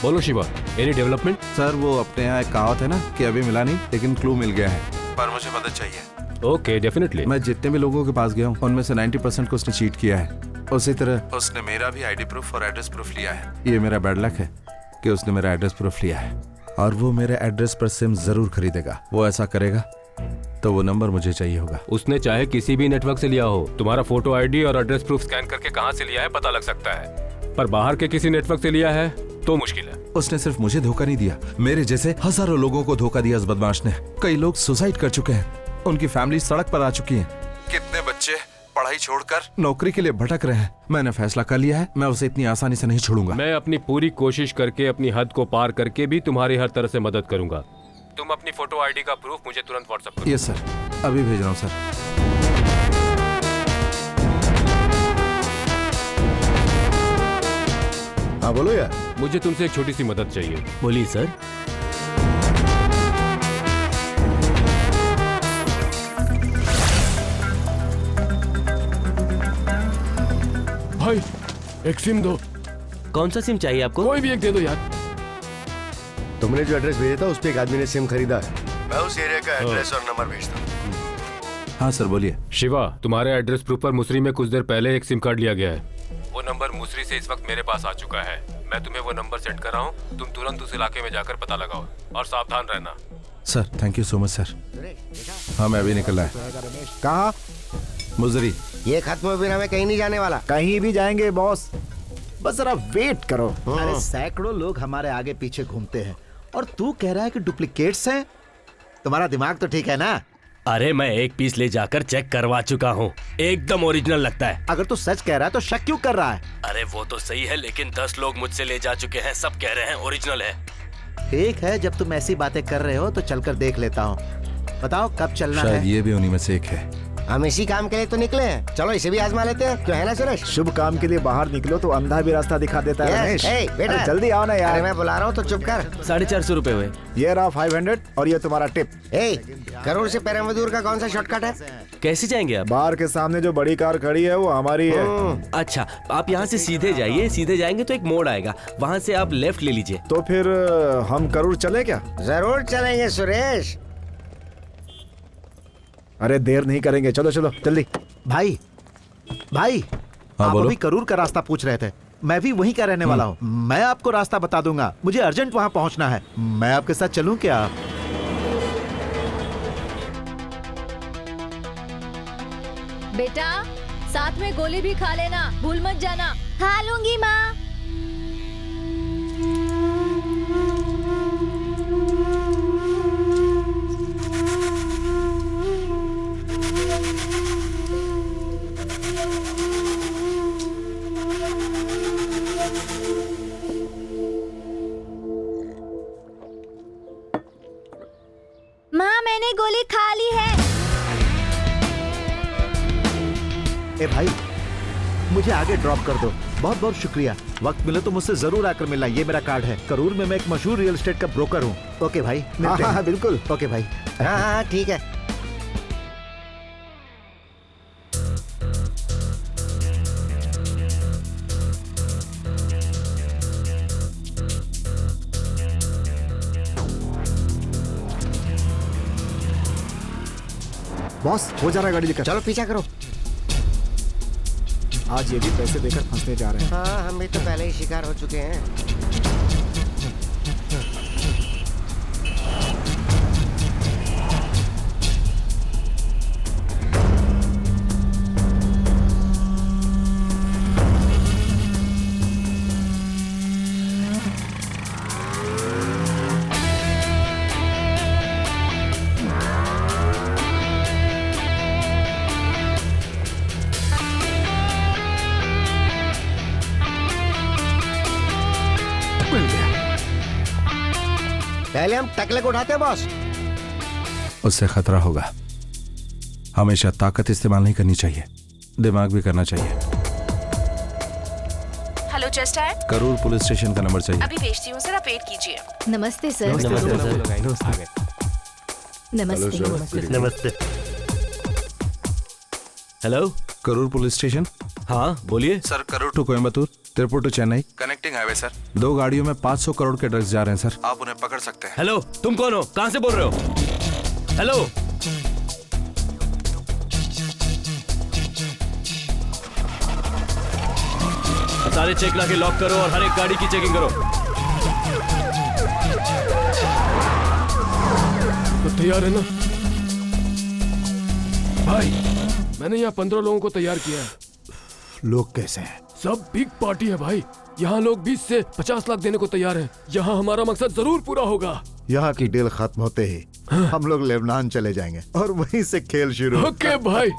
बोलो शिवा, एनी डेवलपमेंट? सर वो अपने यहाँ एक कहावत है ना कि अभी मिला नहीं लेकिन क्लू मिल गया है, पर मुझे मदद चाहिए। Okay, definitely. मैं जितने भी लोगों के पास गया हूँ उनमें से 90% को उसने चीट किया है। उसी तरह उसने मेरा भी आईडी प्रूफ और एड्रेस प्रूफ लिया है। ये मेरा बैड लक है कि उसने मेरा एड्रेस प्रूफ लिया है, और वो मेरे एड्रेस पर सिम जरूर खरीदेगा। वो ऐसा करेगा तो वो नंबर मुझे चाहिए होगा। उसने चाहे किसी भी नेटवर्क से लिया हो, तुम्हारा फोटो आईडी और एड्रेस प्रूफ स्कैन करके कहाँ से लिया है पता लग सकता है, पर बाहर के किसी नेटवर्क से लिया है तो मुश्किल है। उसने सिर्फ मुझे धोखा नहीं दिया, मेरे जैसे हजारों लोगों को धोखा दिया इस बदमाश ने। कई लोग सुसाइड कर चुके हैं, उनकी फैमिली सड़क पर आ चुकी है। कितने बच्चे पढ़ाई छोड़कर नौकरी के लिए भटक रहे हैं। मैंने फैसला कर लिया है, मैं उसे इतनी आसानी से नहीं छोड़ूंगा। मैं अपनी पूरी कोशिश करके अपनी हद को पार करके भी तुम्हारी हर तरह से मदद करूंगा। तुम अपनी फोटो आईडी का प्रूफ मुझे तुरंत व्हाट्सएप करो। यस सर, अभी भेज रहा हूँ सर। हाँ बोलो यार। मुझे तुमसे एक छोटी सी मदद चाहिए। बोलिए सर। भाई एक सिम दो। कौन सा सिम चाहिए आपको? कोई भी एक दे दो यार। तुमने जो एड्रेस भेजा था उस पे एक आदमी ने सिम खरीदा है। मैं उस एरिया का एड्रेस और नंबर भेजता हूँ। हाँ सर बोलिए। शिवा, तुम्हारे एड्रेस प्रूफ पर मुसरी में कुछ देर पहले एक सिम कार्ड लिया गया है। वो नंबर मुसरी से इस वक्त मेरे पास आ चुका है। मैं तुम्हें वो नंबर सेंड कर रहा हूँ, तुम तुरंत उस इलाके में जाकर पता लगाओ और सावधान रहना। Sir thank you so much sir. हाँ मैं अभी निकल रहा है। कहाँ? मुजरी। ये खत्म हो बिना मैं कहीं नहीं जाने वाला। कहीं भी जाएंगे बॉस, बस जरा वेट करो। अरे सैकड़ों लोग हमारे आगे पीछे घूमते हैं और तू कह रहा है कि डुप्लीकेट्स हैं? तुम्हारा दिमाग तो ठीक है ना? अरे मैं एक पीस ले जाकर चेक करवा चुका हूँ, एकदम ओरिजिनल लगता है। अगर तू सच कह रहा है तो शक क्यों कर रहा है? अरे वो तो सही है, लेकिन 10 लोग मुझसे ले जा चुके हैं, सब कह रहे हैं ओरिजिनल है। ठीक है, जब तुम ऐसी बातें कर रहे हो तो चलकर देख लेता हूँ। बताओ कब चलना शायद है? ये भी उन्हीं में से एक है। हम इसी काम के लिए तो निकले हैं, चलो इसे भी आजमा लेते हैं, क्यों है ना सुरेश? शुभ काम के लिए बाहर निकलो तो अंधा भी रास्ता दिखा देता है। रमेश, बेटा अरे जल्दी आओ ना यार। अरे मैं बुला रहा हूँ तो चुप कर। 450 रुपए हुए। ये रहा 500 और ये तुम्हारा टिप। करोड़ से पेरमदूर का कौन सा शॉर्टकट है? कैसे जाएंगे आप? बार के सामने जो बड़ी कार खड़ी है वो हमारी है। अच्छा, आप यहाँ से सीधे जाइए, सीधे जाएंगे तो एक मोड़ आएगा, वहाँ से आप लेफ्ट ले लीजिए। तो फिर हम करूर चले क्या? जरूर चलेंगे सुरेश। अरे देर नहीं करेंगे, चलो चलो जल्दी। भाई भाई, हाँ, आप बोलो। अभी करूर का रास्ता पूछ रहे थे, मैं भी वहीं का रहने वाला हूँ। मैं आपको रास्ता बता दूंगा, मुझे अर्जेंट वहाँ पहुँचना है। मैं आपके साथ चलूँ क्या? बेटा साथ में गोली भी खा लेना, भूल मत जाना। खा लूंगी माँ। मैंने गोली खा ली है। ए भाई, मुझे आगे ड्रॉप कर दो। बहुत बहुत शुक्रिया। वक्त मिले तो मुझसे जरूर आकर मिलना। ये मेरा कार्ड है। करूर में मैं एक मशहूर रियल एस्टेट का ब्रोकर हूँ। ओके भाई, मिलते हैं। हाँ बिल्कुल। ओके भाई। हाँ हाँ ठीक है। बॉस हो जा रहा है गाड़ी लेकर। चलो पीछा करो। आज ये भी पैसे देकर फंसने जा रहे हैं। हाँ हम भी तो पहले ही शिकार हो चुके हैं। पहले हम टकले को उठाते हैं बॉस। उससे खतरा होगा। हमेशा ताकत इस्तेमाल नहीं करनी चाहिए, दिमाग भी करना चाहिए। हेलो जस्ट आए। करूर पुलिस स्टेशन का नंबर चाहिए। अभी भेजती हूँ, जरा वेट कीजिए। नमस्ते सर। नमस्ते। नमस्ते। Hello, Karur police station. हाँ बोलिए। Sir, Karur to Coimbatore, Tiruppur to Chennai connecting highway sir. 2 गाड़ियों में 500 करोड़ के ड्रग्स जा रहे हैं सर। आप उन्हें पकड़ सकते हैं। हेलो, तुम कौन हो? कहाँ से बोल रहे हो? हेलो, सारे चेक ला के लॉक करो और हर एक गाड़ी की चेकिंग करो। तो तैयार है ना भाई? मैंने यहाँ 15 लोगों को तैयार किया है। लोग कैसे हैं? सब बिग पार्टी है भाई। यहाँ लोग 20 से 50 लाख देने को तैयार हैं। यहाँ हमारा मकसद जरूर पूरा होगा। यहाँ की डील खत्म होते ही हम लोग लेबनान चले जाएंगे और वहीं से खेल शुरू। ओके भाई।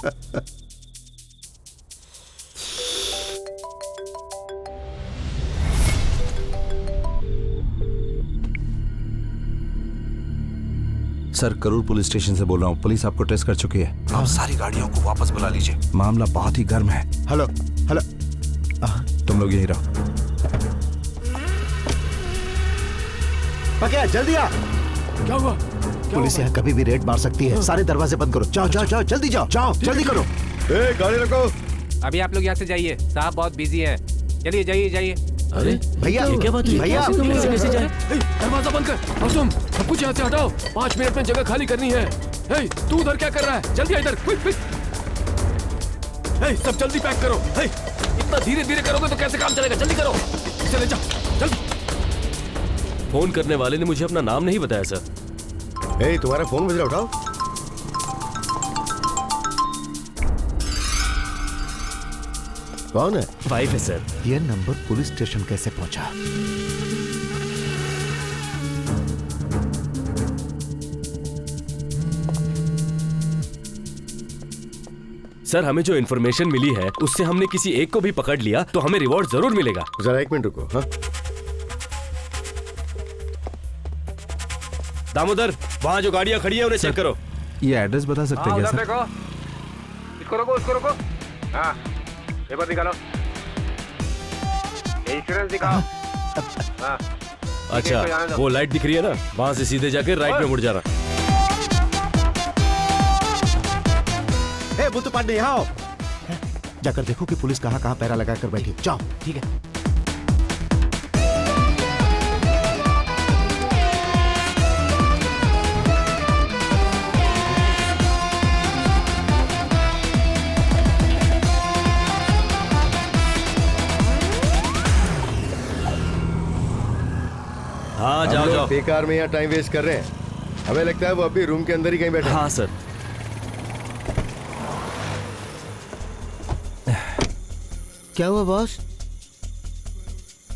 सर, करूर पुलिस स्टेशन से बोल रहा हूँ। पुलिस आपको ट्रेस कर चुकी है। आप सारी गाड़ियों को वापस बुला लीजिए। मामला बहुत ही गर्म है। हेलो हेलो, तुम लोग यही रहो। पकया जल्दी आ। क्या हुआ? पुलिस यहाँ कभी भी रेड मार सकती है। सारे दरवाजे बंद करो। जाओ जाओ जाओ, जल्दी जाओ जाओ, जल्दी करो। गाड़ी रखो। अभी आप लोग यहाँ से जाइए, साहब बहुत बिजी हैं। चलिए जाइए जाइए। अरे भैया, ये क्या बात हुई? भैया, कैसे जाए? दरवाजा बंद कर। मासूम, सब कुछ यहाँ से हटाओ। 5 मिनट में जगह खाली करनी है। तू उधर क्या कर रहा है? जल्दी इधर, क्विक क्विक। सब जल्दी पैक करो। इतना धीरे धीरे करोगे तो कैसे काम चलेगा? जल्दी करो, इसे ले जाओ जल्दी। फोन करने वाले ने मुझे अपना नाम नहीं बताया सर। तुम्हारा फोन बज रहा, उठाओ। कौन है? 5 है सर। ये नंबर पुलिस स्टेशन कैसे पहुंचा? सर, हमें जो इन्फॉर्मेशन मिली है उससे हमने किसी एक को भी पकड़ लिया तो हमें रिवॉर्ड जरूर मिलेगा। जरा 1 मिनट रुको। हाँ दामोदर, वहाँ जो गाड़ियाँ खड़ी है उन्हें चेक करो। ये एड्रेस बता सकते हैं क्या सर? देखो, इसको रोको, उसको रोको। हाँ, पेपर निकालो, इंश्योरेंस दिखाओ। हाँ, अच्छा, वो लाइट दिख रही है ना, वहाँ से सीधे जाके राइट में मुड़ जाना। बुद्धू पांडे, यहाँ आओ। जाकर देखो कि पुलिस कहाँ कहाँ पैरा लगा कर बैठी। जाओ। ठीक है। हाँ जाओ जाओ। बेकार में यहाँ टाइम वेस्ट कर रहे हैं। हमें लगता है वो अभी रूम के अंदर ही कहीं बैठे। हाँ सर। क्या हुआ बॉस?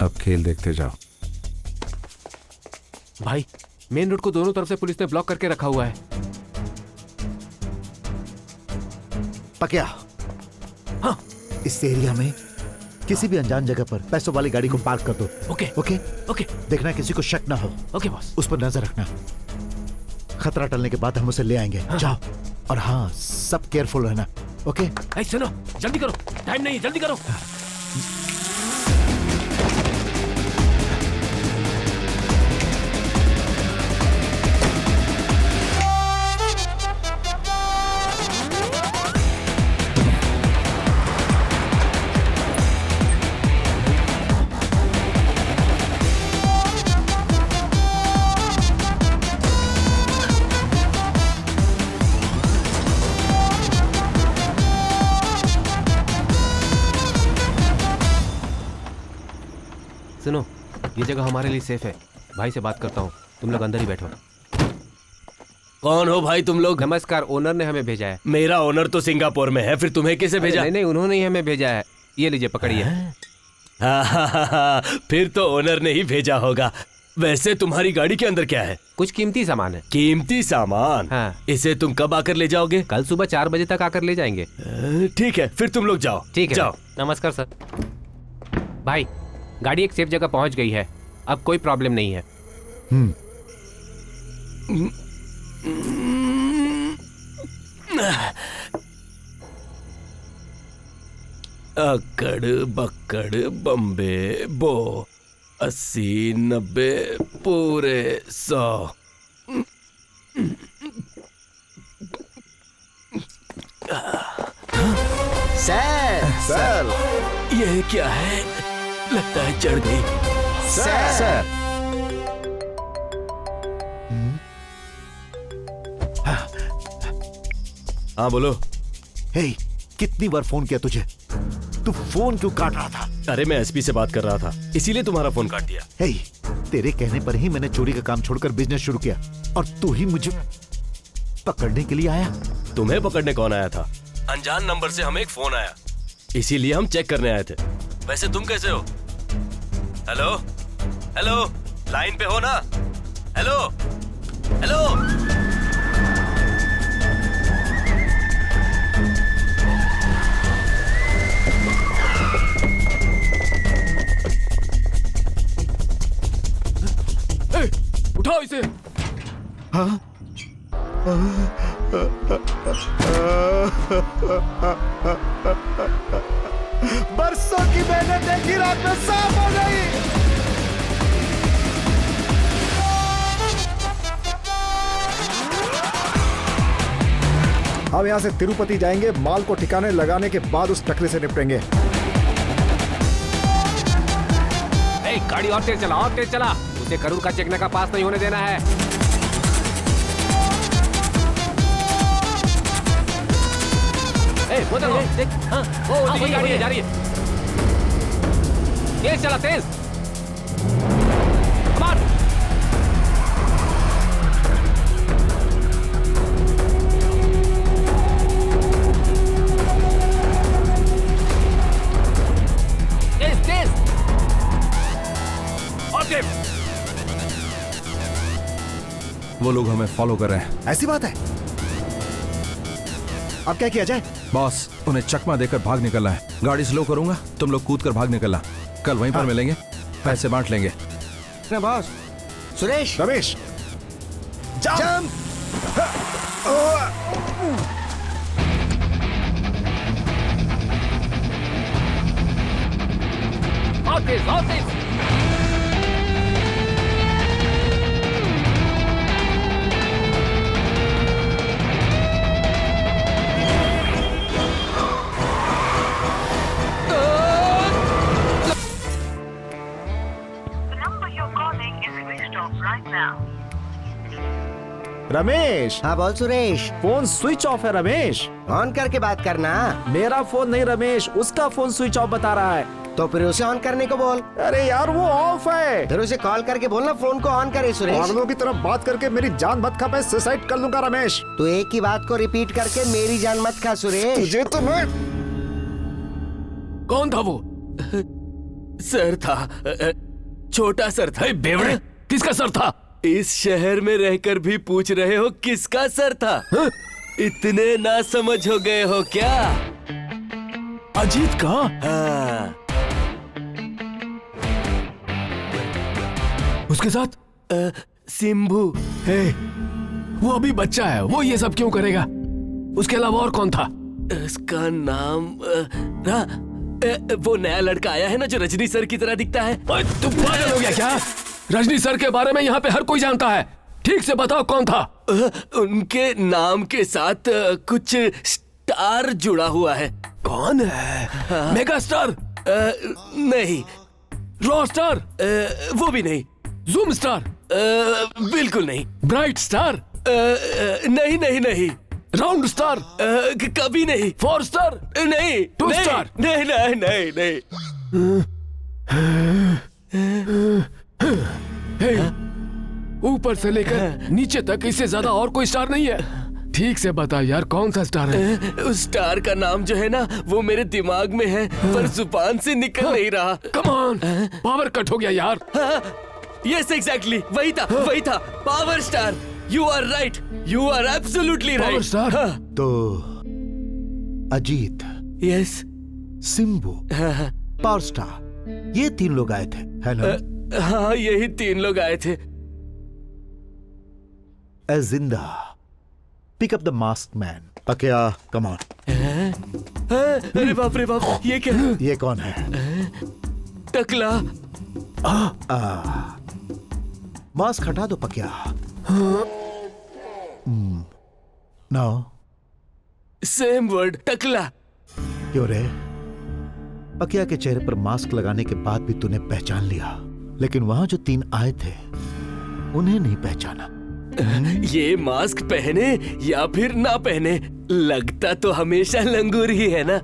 अब खेल देखते जाओ। भाई, मेन रोड को दोनों तरफ से पुलिस ने ब्लॉक करके रखा हुआ है। पकया, हाँ, इस एरिया में किसी भी अनजान जगह पर पैसों वाली गाड़ी को पार्क कर दो। Okay okay okay. देखना किसी को शक ना हो। Okay boss. उस पर नजर रखना। खतरा टलने के बाद हम उसे ले आएंगे। जाओ। और हाँ, सब केयरफुल रहना। ओके? ए, सुनो, जल्दी करो, टाइम नहीं है, जल्दी करो। सुनो, ये जगह हमारे लिए सेफ है। भाई से बात करता हूँ, तुम लोग अंदर ही बैठो। कौन हो भाई तुम लोग? नमस्कार, ओनर ने हमें भेजा है। मेरा ओनर तो सिंगापुर में है, फिर तुम्हें किसे भेजा? नहीं, उन्होंने ही हमें भेजा है। ये लीजिए, पकड़िए। फिर तो ओनर ने ही भेजा होगा। वैसे तुम्हारी गाड़ी के अंदर क्या है? कुछ कीमती सामान है। कीमती सामान? हाँ। इसे तुम कब आकर ले जाओगे? कल सुबह 4 बजे तक आकर ले जाएंगे। ठीक है, फिर तुम लोग जाओ। ठीक है, जाओ। नमस्कार सर। भाई, गाड़ी एक सेफ जगह पहुंच गई है, अब कोई प्रॉब्लम नहीं है। अकड़ बक्कड़ बम्बे बो 80 90 पूरे 100। सर, ये क्या है? लगता है चढ़ गई। सर। हाँ बोलो। हे, कितनी बार फोन किया तुझे? तू फोन क्यों काट रहा था? अरे मैं एसपी से बात कर रहा था, इसीलिए तुम्हारा फोन काट दिया। हे, तेरे कहने पर ही मैंने चोरी का काम छोड़कर बिजनेस शुरू किया और तू ही मुझे पकड़ने के लिए आया। तुम्हें पकड़ने कौन आया था? अनजान नंबर से हमें एक फोन आया, इसीलिए हम चेक करने आए थे। वैसे तुम कैसे हो? हेलो हेलो, लाइन पे हो ना? Hello hello. उठाओ इसे। हाँ? बरसों की मेहनत एक ही रात में साफ हो गई। हम यहाँ से तिरुपति जाएंगे, माल को ठिकाने लगाने के बाद उस टकरे से निपटेंगे। गाड़ी और तेज चला, और तेज चला। उसे करूर का चेक का पास नहीं होने देना है। वो देख, हाँ, वो गाड़ी जा रही है। तेज चला, तेज। वो लोग हमें फॉलो कर रहे हैं। ऐसी बात है? अब क्या किया जाए? बॉस, उन्हें चकमा देकर भाग निकलना है। गाड़ी स्लो करूंगा, तुम लोग कूद कर भाग निकलना। कल वहीं पर मिलेंगे, पैसे बांट लेंगे। Boss, Suresh, Ramesh, jump. रमेश। हाँ बोल सुरेश। फोन स्विच ऑफ है रमेश। ऑन करके बात करना। मेरा फोन नहीं रमेश, उसका फोन स्विच ऑफ बता रहा है। तो फिर उसे ऑन करने को बोल। अरे यार वो ऑफ है। फिर उसे कॉल करके बोलना फोन को ऑन करे सुरेश। पागलों की तरफ बात करके मेरी जान मत खा, मैं सुसाइड कर लूंगा रमेश। तू एक ही बात को रिपीट करके मेरी जान मत खा सुरेश। तुझे तो मैं। कौन था वो? सर था, छोटा सर था। बेवड़े, किसका सर था? इस शहर में रहकर भी पूछ रहे हो किसका सर था? इतने ना समझ हो गए हो क्या? अजीत का? हाँ। उसके साथ सिंभू। हे, वो अभी बच्चा है, वो ये सब क्यों करेगा? उसके अलावा और कौन था? इसका नाम वो नया लड़का आया है ना जो रजनी सर की तरह दिखता है। तू पागल हो गया क्या? रजनी सर के बारे में यहाँ पे हर कोई जानता है। ठीक से बताओ कौन था? उनके नाम के साथ कुछ स्टार जुड़ा हुआ है। कौन है? Mega star? नहीं। Raw star? वो भी नहीं। Zoom star? बिल्कुल नहीं। Bright star? नहीं नहीं नहीं। Round star? कभी नहीं। Four star? नहीं। Two star? नहीं नहीं नहीं नहीं। ऊपर से लेकर नीचे तक इससे ज्यादा और कोई स्टार नहीं है। ठीक से बता यार, कौन सा स्टार है? उस स्टार का नाम जो है ना वो मेरे दिमाग में है पर जुबान से निकल नहीं रहा। कम ऑन, पावर कट हो गया यार। यस एग्जैक्टली, वही था वही था। Power star. You are right, you are absolutely right. Power star? तो Ajith, yes, Simbu, power star, ये 3 लोग आए थे, है ना? हाँ, यही 3 लोग आए थे। ए जिंदा, pick up the mask man. पकिया, कम ऑन। अरे बाप रे बाप, ये क्या? ये कौन है? टकला। मास्क हटा दो पकिया। नाउ सेम वर्ड, टकला। क्यों रे? पकिया के चेहरे पर मास्क लगाने के बाद भी तूने पहचान लिया, लेकिन वहां जो 3 आए थे उन्हें नहीं पहचाना। ये मास्क पहने या फिर ना पहने, लगता तो हमेशा लंगूर ही है ना।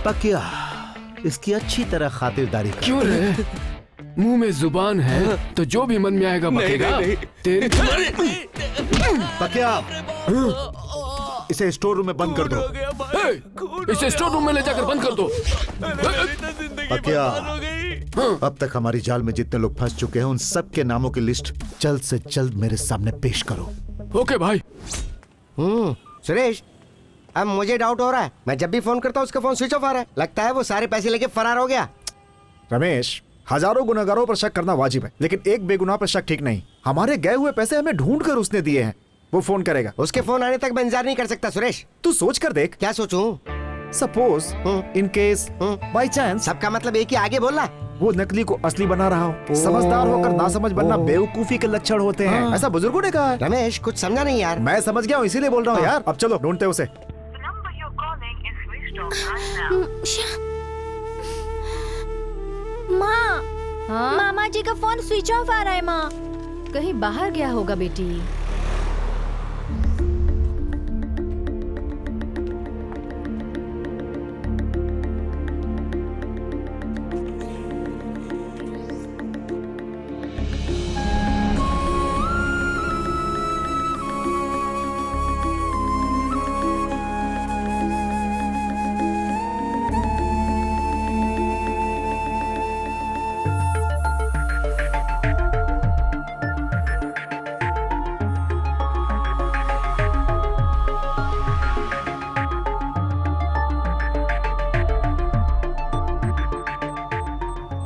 पकिया, इसकी अच्छी तरह खातिरदारी कर। क्यों रे? मुंह में जुबान है तो जो भी मन में आएगा बकेगा। तेरे पकिया, इसे स्टोर रूम में बंद कर दो। इसे स्टोर रूम में ले जाकर बंद कर दो। पकिया, अब तक हमारी जाल में जितने लोग फंस चुके हैं उन सब के नामों की लिस्ट जल्द से जल्द मेरे सामने पेश करो। ओके भाई। सुरेश, अब मुझे डाउट हो रहा है। मैं जब भी फोन करता हूँ उसका फोन स्विच ऑफ आ रहा है। लगता है वो सारे पैसे लेके फरार हो गया। रमेश, हजारों गुनहगारों पर शक करना वाजिब है, लेकिन एक बेगुनाह पर शक ठीक नहीं। हमारे गए हुए पैसे हमें ढूंढ कर उसने दिए हैं। वो फोन करेगा। उसके फोन आने तक मैं इंतजार नहीं कर सकता सुरेश। तू सोच कर देख। क्या सोचूं? Suppose, in case, by chance. सबका मतलब एक ही, आगे बोलना। वो नकली को असली बना रहा हो। समझदार होकर नासमझ बनना बेवकूफी के लक्षण होते हैं, ऐसा बुजुर्गों ने कहा। रमेश, कुछ समझा नहीं यार। मैं समझ गया हूँ, इसीलिए बोल रहा हूँ यार। अब चलो ढूंढते उसे। माँ, मामा जी का फोन स्विच ऑफ आ रहा है। माँ, कहीं बाहर गया होगा बेटी।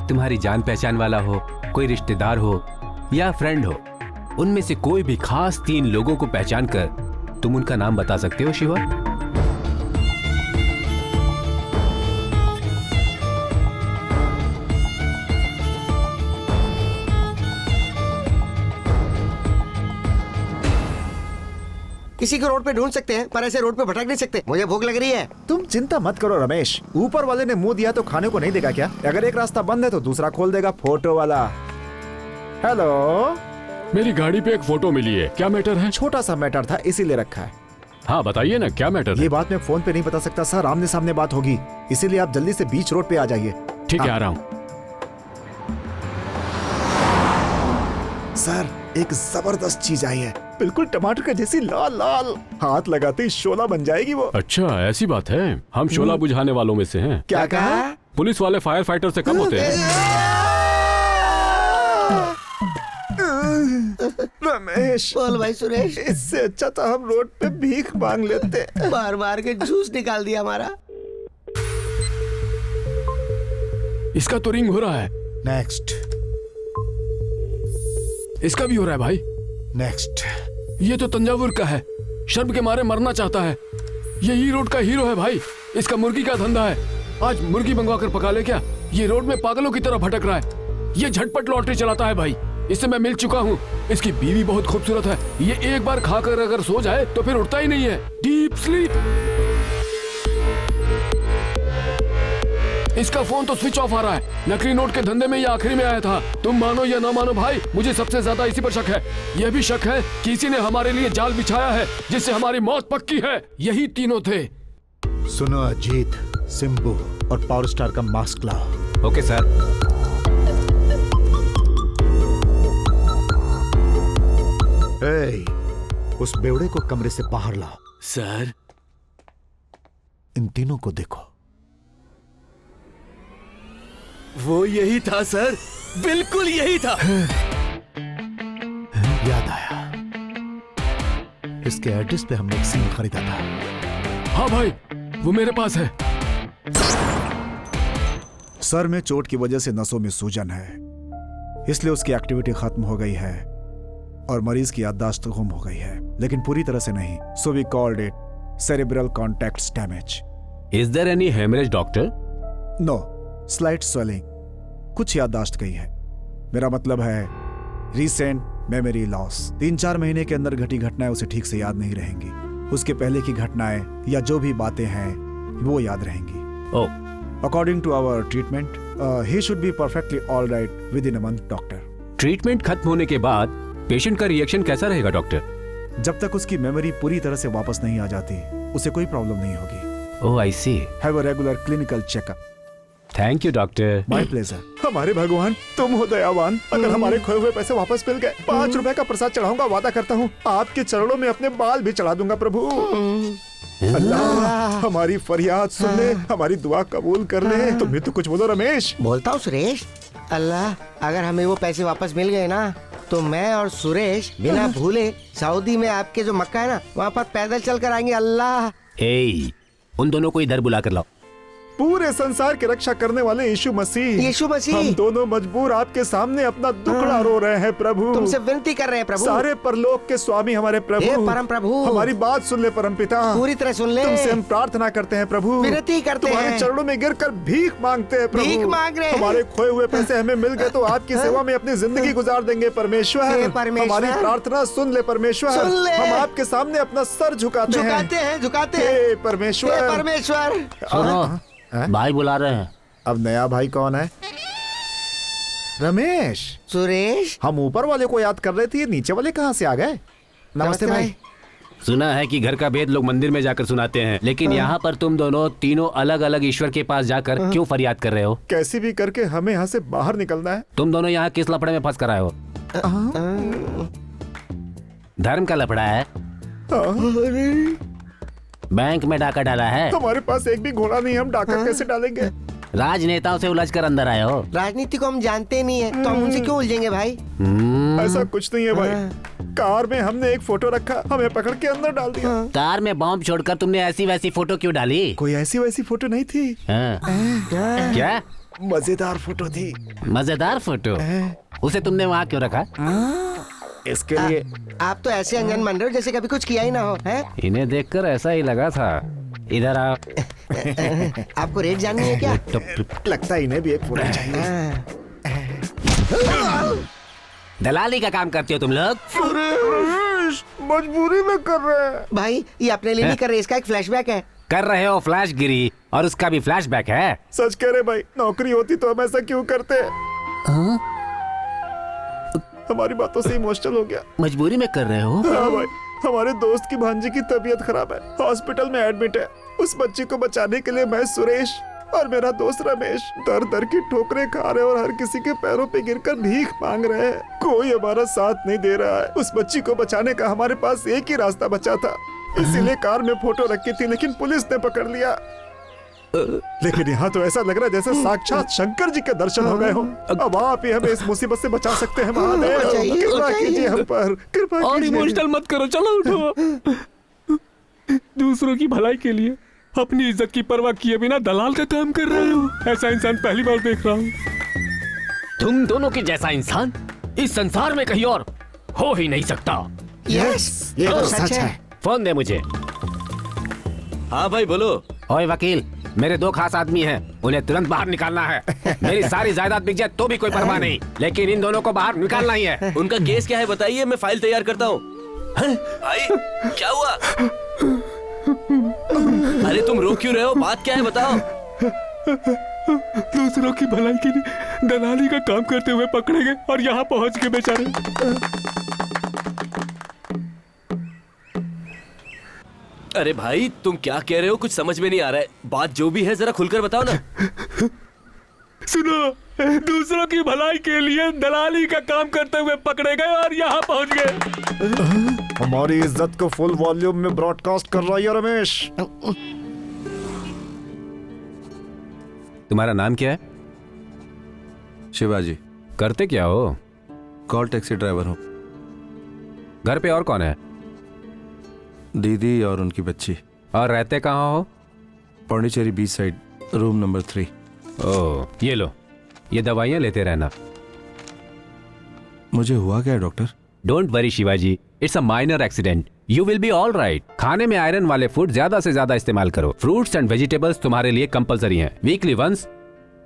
तुम्हारी जान पहचान वाला हो, कोई रिश्तेदार हो या फ्रेंड हो, उनमें से कोई भी खास 3 लोगों को पहचान कर तुम उनका नाम बता सकते हो शिवा? किसी को रोड पे ढूंढ सकते हैं पर ऐसे रोड पे भटक नहीं सकते। मुझे भूख लग रही है। तुम चिंता मत करो रमेश, ऊपर वाले ने मुंह दिया तो खाने को नहीं देगा क्या? अगर एक रास्ता बंद है तो दूसरा खोल देगा। फोटो वाला। हेलो, मेरी गाड़ी पे एक फोटो मिली है, क्या मैटर है? छोटा सा मैटर था इसीलिए रखा है। हाँ बताइए ना, क्या मैटर है? ये बात मैं फोन पे नहीं बता सकता सर, आमने सामने बात होगी, इसीलिए आप जल्दी से बीच रोड पे आ जाइए। ठीक है, आ रहा हूँ। सर, एक जबरदस्त चीज आई है, बिल्कुल टमाटर का जैसी लाल लाल, हाथ लगाते ही शोला बन जाएगी वो। अच्छा ऐसी बात है, हम शोला बुझाने वालों में से हैं। क्या कहा? पुलिस वाले फायर फाइटर से कम होते हैं। रमेश, बोल भाई सुरेश। इससे अच्छा तो हम रोड पे भीख मांग लेते। बार बार के जूस निकाल दिया हमारा। इसका तो रिंग हो रहा है। नेक्स्ट, इसका भी हो रहा है भाई। नेक्स्ट। ये तो तंजावुर का है, शर्म के मारे मरना चाहता है। ये ई रोड का हीरो है भाई, इसका मुर्गी का धंधा है। आज मुर्गी मंगवा कर पका ले क्या? ये रोड में पागलों की तरह भटक रहा है। ये झटपट लॉटरी चलाता है भाई, इससे मैं मिल चुका हूँ। इसकी बीवी बहुत खूबसूरत है। ये एक बार खाकर अगर सो जाए तो फिर उठता ही नहीं है, डीप स्लीप। इसका फोन तो स्विच ऑफ आ रहा है। नकली नोट के धंधे में ये आखिरी में आया था। तुम मानो या ना मानो भाई, मुझे सबसे ज्यादा इसी पर शक है। यह भी शक है कि इसी ने हमारे लिए जाल बिछाया है जिससे हमारी मौत पक्की है। यही तीनों थे। सुनो अजीत, सिंबू और पावर स्टार का मास्क लाओ। Okay sir. उस बेवड़े को कमरे से बाहर लाओ। सर, इन तीनों को देखो। वो यही था सर, बिल्कुल यही था। याद आया, इसके एड्रेस पे हमने एक सिम खरीदा था। हाँ भाई, वो मेरे पास है। सर में चोट की वजह से नसों में सूजन है, इसलिए उसकी एक्टिविटी खत्म हो गई है और मरीज की याददाश्त गुम हो गई है, लेकिन पूरी तरह से नहीं। So we called it cerebral contact damage. Is there any haemorrhage doctor? No, slight swelling, कुछ याददाश्त गई है। मेरा मतलब है रीसेंट मेमोरी लॉस। 3-4 महीने के अंदर घटी घटनाएं उसे ठीक से याद नहीं रहेंगी। उसके पहले की घटनाएं या जो भी बातें हैं वो याद रहेंगी। According to our treatment he should be perfectly all right within a month doctor. Treatment खत्म होने के बाद पेशेंट का रिएक्शन कैसा रहेगा डॉक्टर? जब तक उसकी मेमोरी पूरी तरह से वापस नहीं आ जाती उसे कोई प्रॉब्लम नहीं होगी। Oh I see. Have a regular clinical checkup. Thank you doctor. My pleasure. हमारे भगवान, तुम हो दयावान। अगर हमारे खोए हुए पैसे वापस मिल गए, 5 रुपए का प्रसाद चढ़ाऊंगा, वादा करता हूँ। आपके चरणों में अपने बाल भी चढ़ा दूंगा प्रभु। अल्लाह हमारी फरियाद सुन ले, हमारी दुआ कबूल कर ले। तुम भी तो कुछ बोलो रमेश। बोलता हूँ सुरेश। अल्लाह, अगर हमें वो पैसे वापस मिल गए ना, तो मैं और सुरेश बिना भूले सऊदी में आपके जो मक्का है ना, वहाँ पर पैदल चल कर आएंगे। अल्लाह, उन दोनों को इधर बुला कर लाओ। पूरे संसार की रक्षा करने वाले यीशु मसीह, यीशु मसीह, हम दोनों मजबूर आपके सामने अपना दुखड़ा रो रहे हैं प्रभु। तुमसे विनती कर रहे हैं प्रभु। सारे परलोक के स्वामी हमारे प्रभु, हे परम प्रभु, हमारी बात सुन ले परम पिता, पूरी तरह सुन ले। तुमसे हम प्रार्थना करते हैं प्रभु, विनती करते हैं, तुम्हारे चरणों में गिरकर भीख मांगते हैं प्रभु। भीख मांग रहे हैं। हमारे खोए हुए पैसे हमें मिल गए तो आपकी सेवा में अपनी जिंदगी गुजार देंगे परमेश्वर। हमारी प्रार्थना सुन ले परमेश्वर। हम आपके सामने अपना सर झुकाते हैं परमेश्वर। परमेश्वर सुनो, भाई बुला रहे हैं। अब नया भाई कौन है? रमेश। सुरेश। हम ऊपर वाले को याद कर रहे थे, नीचे वाले कहाँ से आ गए? नमस्ते भाई। सुना है कि घर का भेद लोग मंदिर में जाकर सुनाते हैं, लेकिन यहाँ पर तुम दोनों तीनों अलग अलग ईश्वर के पास जाकर क्यों फरियाद कर रहे हो? कैसे भी करके हमें यहाँ से बाहर निकलना है। तुम दोनों यहाँ किस लफड़े में फंस कर आए हो? धर्म का लफड़ा है? बैंक में डाका डाला है? हमारे पास एक भी घोड़ा नहीं, हम डाका कैसे डालेंगे? राजनेताओं से उलझ कर अंदर आए हो? राजनीति को हम जानते नहीं है, तो हम उनसे क्यों उलझेंगे भाई? ऐसा कुछ नहीं है भाई। कार में हमने एक फोटो रखा, हमें पकड़ के अंदर डाल दिया। कार में बॉम्ब छोड़कर तुमने ऐसी वैसी फोटो क्यों डाली? कोई ऐसी वैसी फोटो नहीं थी। क्या? मजेदार फोटो थी। मजेदार फोटो? उसे तुमने वहाँ क्यों रखा? इसके लिए आप तो ऐसे अनजान मान रहे हो जैसे कभी कुछ किया ही ना हो, हैं? इन्हें देखकर ऐसा ही लगा था। इधर आओ। आपको रेट जाननी है क्या? लगता है इन्हें भी एक फोटो चाहिए। दलाली का काम करते हो तुम लोग? मजबूरी में कर रहे हैं भाई। ये अपने लिए नहीं कर रहे, इसका एक फ्लैशबैक है। कर रहे हो फ्लैश गिरी, और उसका भी फ्लैशबैक है। सच कह रहे भाई, नौकरी होती तो हम ऐसा क्यों करते? हमारी बातों से इमोशनल हो गया। मजबूरी में कर रहे हो? हाँ भाई, हमारे दोस्त की भांजी की तबीयत खराब है, हॉस्पिटल में एडमिट है। उस बच्ची को बचाने के लिए मैं, सुरेश और मेरा दोस्त रमेश दर दर की ठोकरें खा रहे और हर किसी के पैरों पे गिरकर भीख मांग रहे हैं। कोई हमारा साथ नहीं दे रहा है। उस बच्ची को बचाने का हमारे पास एक ही रास्ता बचा था, इसीलिए कार में फोटो रखी थी, लेकिन पुलिस ने पकड़ लिया। लेकिन यहाँ तो ऐसा लग रहा है जैसे साक्षात शंकर जी के दर्शन हो गए हो। अब आप ही हमें इस मुसीबत से बचा सकते हैं महादेव। कृपा कीजिए हम पर, कृपा और कीजिए। इमोशनल मत करो, चलो उठो। दूसरों की भलाई के लिए अपनी इज्जत की परवाह किए बिना दलाल का काम कर रहे हो। ऐसा इंसान पहली बार देख रहा हूँ। तुम दोनों के जैसा इंसान इस संसार में कहीं और हो ही नहीं सकता। यस, ये तो सच है। फोन दे मुझे। हाँ भाई बोलो। ओए वकील, मेरे 2 खास आदमी हैं, उन्हें तुरंत बाहर निकालना है। मेरी सारी जायदाद बिक जाए तो भी कोई परवाह नहीं, लेकिन इन दोनों को बाहर निकालना ही है। उनका केस क्या है बताइए, मैं फाइल तैयार करता हूँ। भाई क्या हुआ? अरे तुम रो क्यों रहे हो? बात क्या है बताओ। दूसरों की भलाई के लिए दलाली का काम करते हुए पकड़े गए और यहाँ पहुंच के बेचारे। अरे भाई तुम क्या कह रहे हो? कुछ समझ में नहीं आ रहा है। बात जो भी है जरा खुलकर बताओ ना। सुनो, दूसरों की भलाई के लिए दलाली का काम करते हुए पकड़े गए और यहाँ पहुंच गए। हमारी इज्जत को फुल वॉल्यूम में ब्रॉडकास्ट कर रहा है रमेश। तुम्हारा नाम क्या है? शिवाजी। करते क्या हो? कॉल टैक्सी ड्राइवर हूँ। घर पे और कौन है? दीदी और उनकी बच्ची। और रहते कहाँ हो? Pondicherry beach side, room number 3। ओह, ये लो, ये दवाइयाँ लेते रहना। मुझे हुआ क्या है doctor? Don't worry Shivaji, it's a minor accident, you will be all right. खाने में आयरन वाले फूड ज्यादा से ज्यादा इस्तेमाल करो। फ्रूट्स एंड वेजिटेबल्स तुम्हारे लिए कंपलसरी हैं। वीकली वंस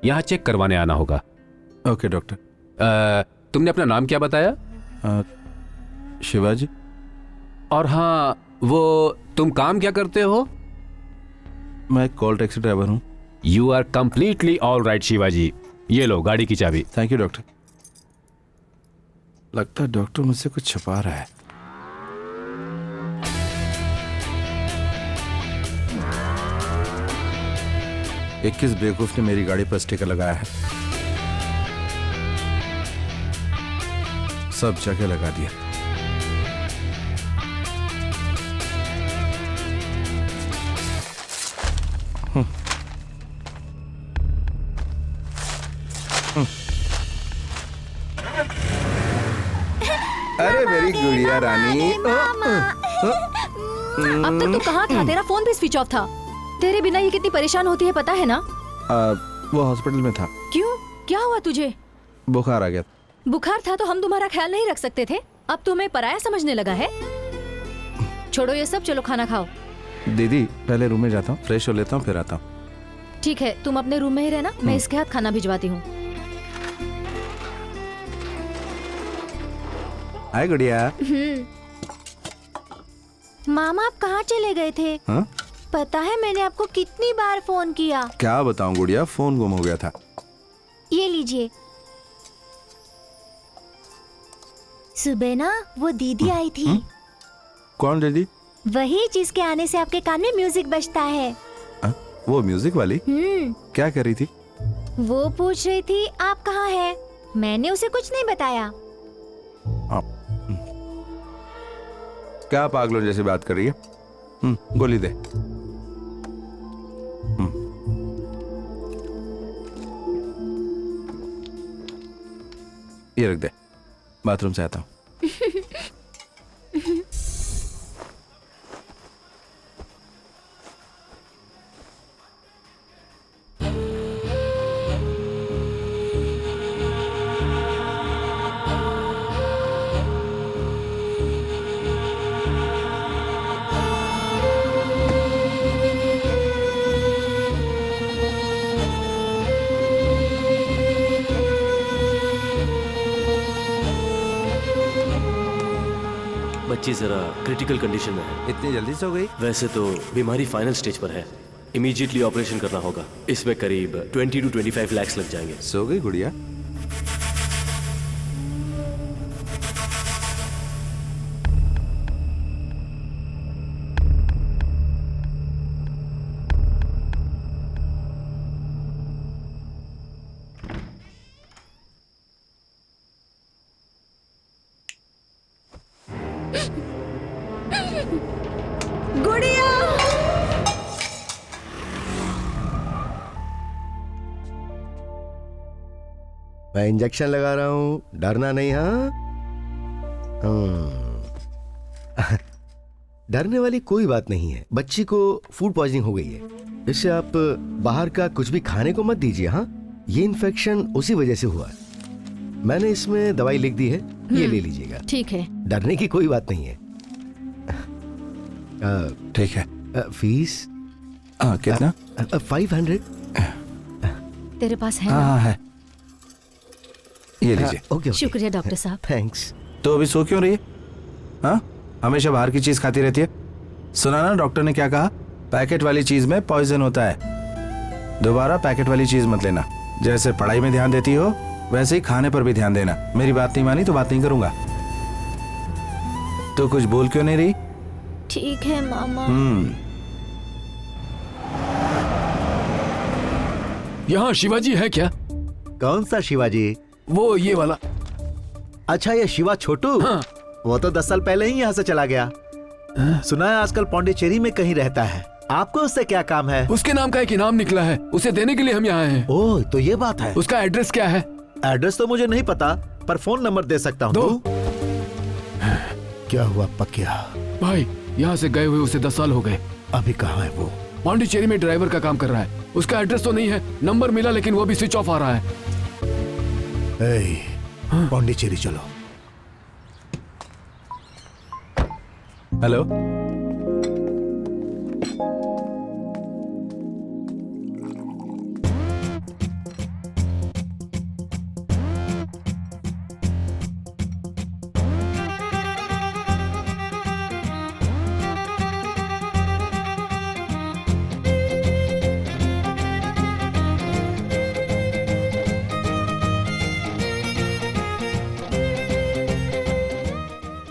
यहाँ चेक करवाने आना होगा। Okay doctor. तुमने अपना नाम क्या बताया? शिवाजी। और हाँ, वो तुम काम क्या करते हो? मैं कॉल टैक्सी ड्राइवर हूँ। You are completely all right Shivaji. ये लो गाड़ी की चाबी। Thank you doctor. लगता है डॉक्टर मुझसे कुछ छुपा रहा है। एक किस बेवकूफ ने मेरी गाड़ी पर स्टिकर लगाया है? सब जगह लगा दिया। अरे मेरी गुड़िया रानी। अब तक तो कहाँ था? तेरा फोन भी स्विच ऑफ था। तेरे बिना ये कितनी परेशान होती है पता है ना? वो हॉस्पिटल में था। क्यों? क्या हुआ तुझे? बुखार आ गया। बुखार था तो हम तुम्हारा ख्याल नहीं रख सकते थे? अब तुम्हें पराया समझने लगा है? छोड़ो ये सब, चलो खाना खाओ। दीदी पहले रूम में जाता हूँ, फ्रेश हो लेता हूँ, फिर आता हूँ। ठीक है, तुम अपने रूम में ही रहना, मैं इसके हाथ खाना भिजवाती हूँ। हाय गुड़िया। मामा आप कहाँ चले गए थे? हाँ? पता है मैंने आपको कितनी बार फोन किया। क्या बताऊं गुड़िया, फोन गुम हो गया था। ये लीजिए। सुबह ना वो दीदी आई थी। कौन दीदी? वही जिसके आने से आपके कान में म्यूजिक बजता है। वो म्यूजिक वाली? क्या कर रही थी? वो पूछ रही थी आप कहाँ हैं? मैंने उसे कुछ नहीं बताया। क्या पागलों जैसी बात कर रही है? गोली दे। ये रख दे, बाथरूम से आता हूँ। बच्ची जरा क्रिटिकल कंडीशन में है। इतनी जल्दी से हो गई? वैसे तो बीमारी फाइनल स्टेज पर है, इमीडिएटली ऑपरेशन करना होगा। इसमें करीब 20 to 25 लाख लग जाएंगे। सो गई गुड़िया? गुड़िया! मैं इंजेक्शन लगा रहा हूँ, डरना नहीं। हाँ, डरने वाली कोई बात नहीं है। बच्ची को फूड पॉइजनिंग हो गई है, इससे आप बाहर का कुछ भी खाने को मत दीजिए। हाँ, ये इन्फेक्शन उसी वजह से हुआ है। मैंने इसमें दवाई लिख दी है, ये ले लीजिएगा। ठीक है। डरने की कोई बात नहीं है। ठीक है। फीस कितना? 500। तेरे पास है हाँ ना? है, ये लीजिए। ओके। शुक्रिया डॉक्टर साहब। थैंक्स। तो अभी सो क्यों रही है? हाँ, हमेशा बाहर की चीज खाती रहती है। सुना ना डॉक्टर ने क्या कहा? पैकेट वाली चीज में पॉइजन होता है। दोबारा पैकेट वाली चीज मत लेना। जैसे पढ़ाई में ध्यान देती हो वैसे ही खाने पर भी ध्यान देना। मेरी बात नहीं मानी तो बात नहीं करूंगा। तो कुछ बोल क्यों नहीं रही? ठीक है मामा। यहाँ शिवाजी है क्या? कौन सा शिवाजी? वो ये वाला। अच्छा, ये शिवा छोटू। हाँ। वो तो 10 साल पहले ही यहाँ से चला गया। सुना है आजकल पौंडीचेरी में कहीं रहता है। आपको उससे क्या काम है? उसके नाम का एक इनाम निकला है, उसे देने के लिए हम यहाँ हैं। ओह, तो ये बात है। उसका एड्रेस क्या है? एड्रेस तो मुझे नहीं पता, पर फोन नंबर दे सकता हूँ। दो। क्या हुआ पकिया? भाई, यहाँ से गए हुए उसे 10 साल हो गए। अभी कहाँ है वो? पौंडीचेरी में ड्राइवर का काम कर रहा है। उसका एड्रेस तो नहीं है, नंबर मिला लेकिन वो भी स्विच ऑफ आ रहा है। पौंडीचेरी चलो। हेलो,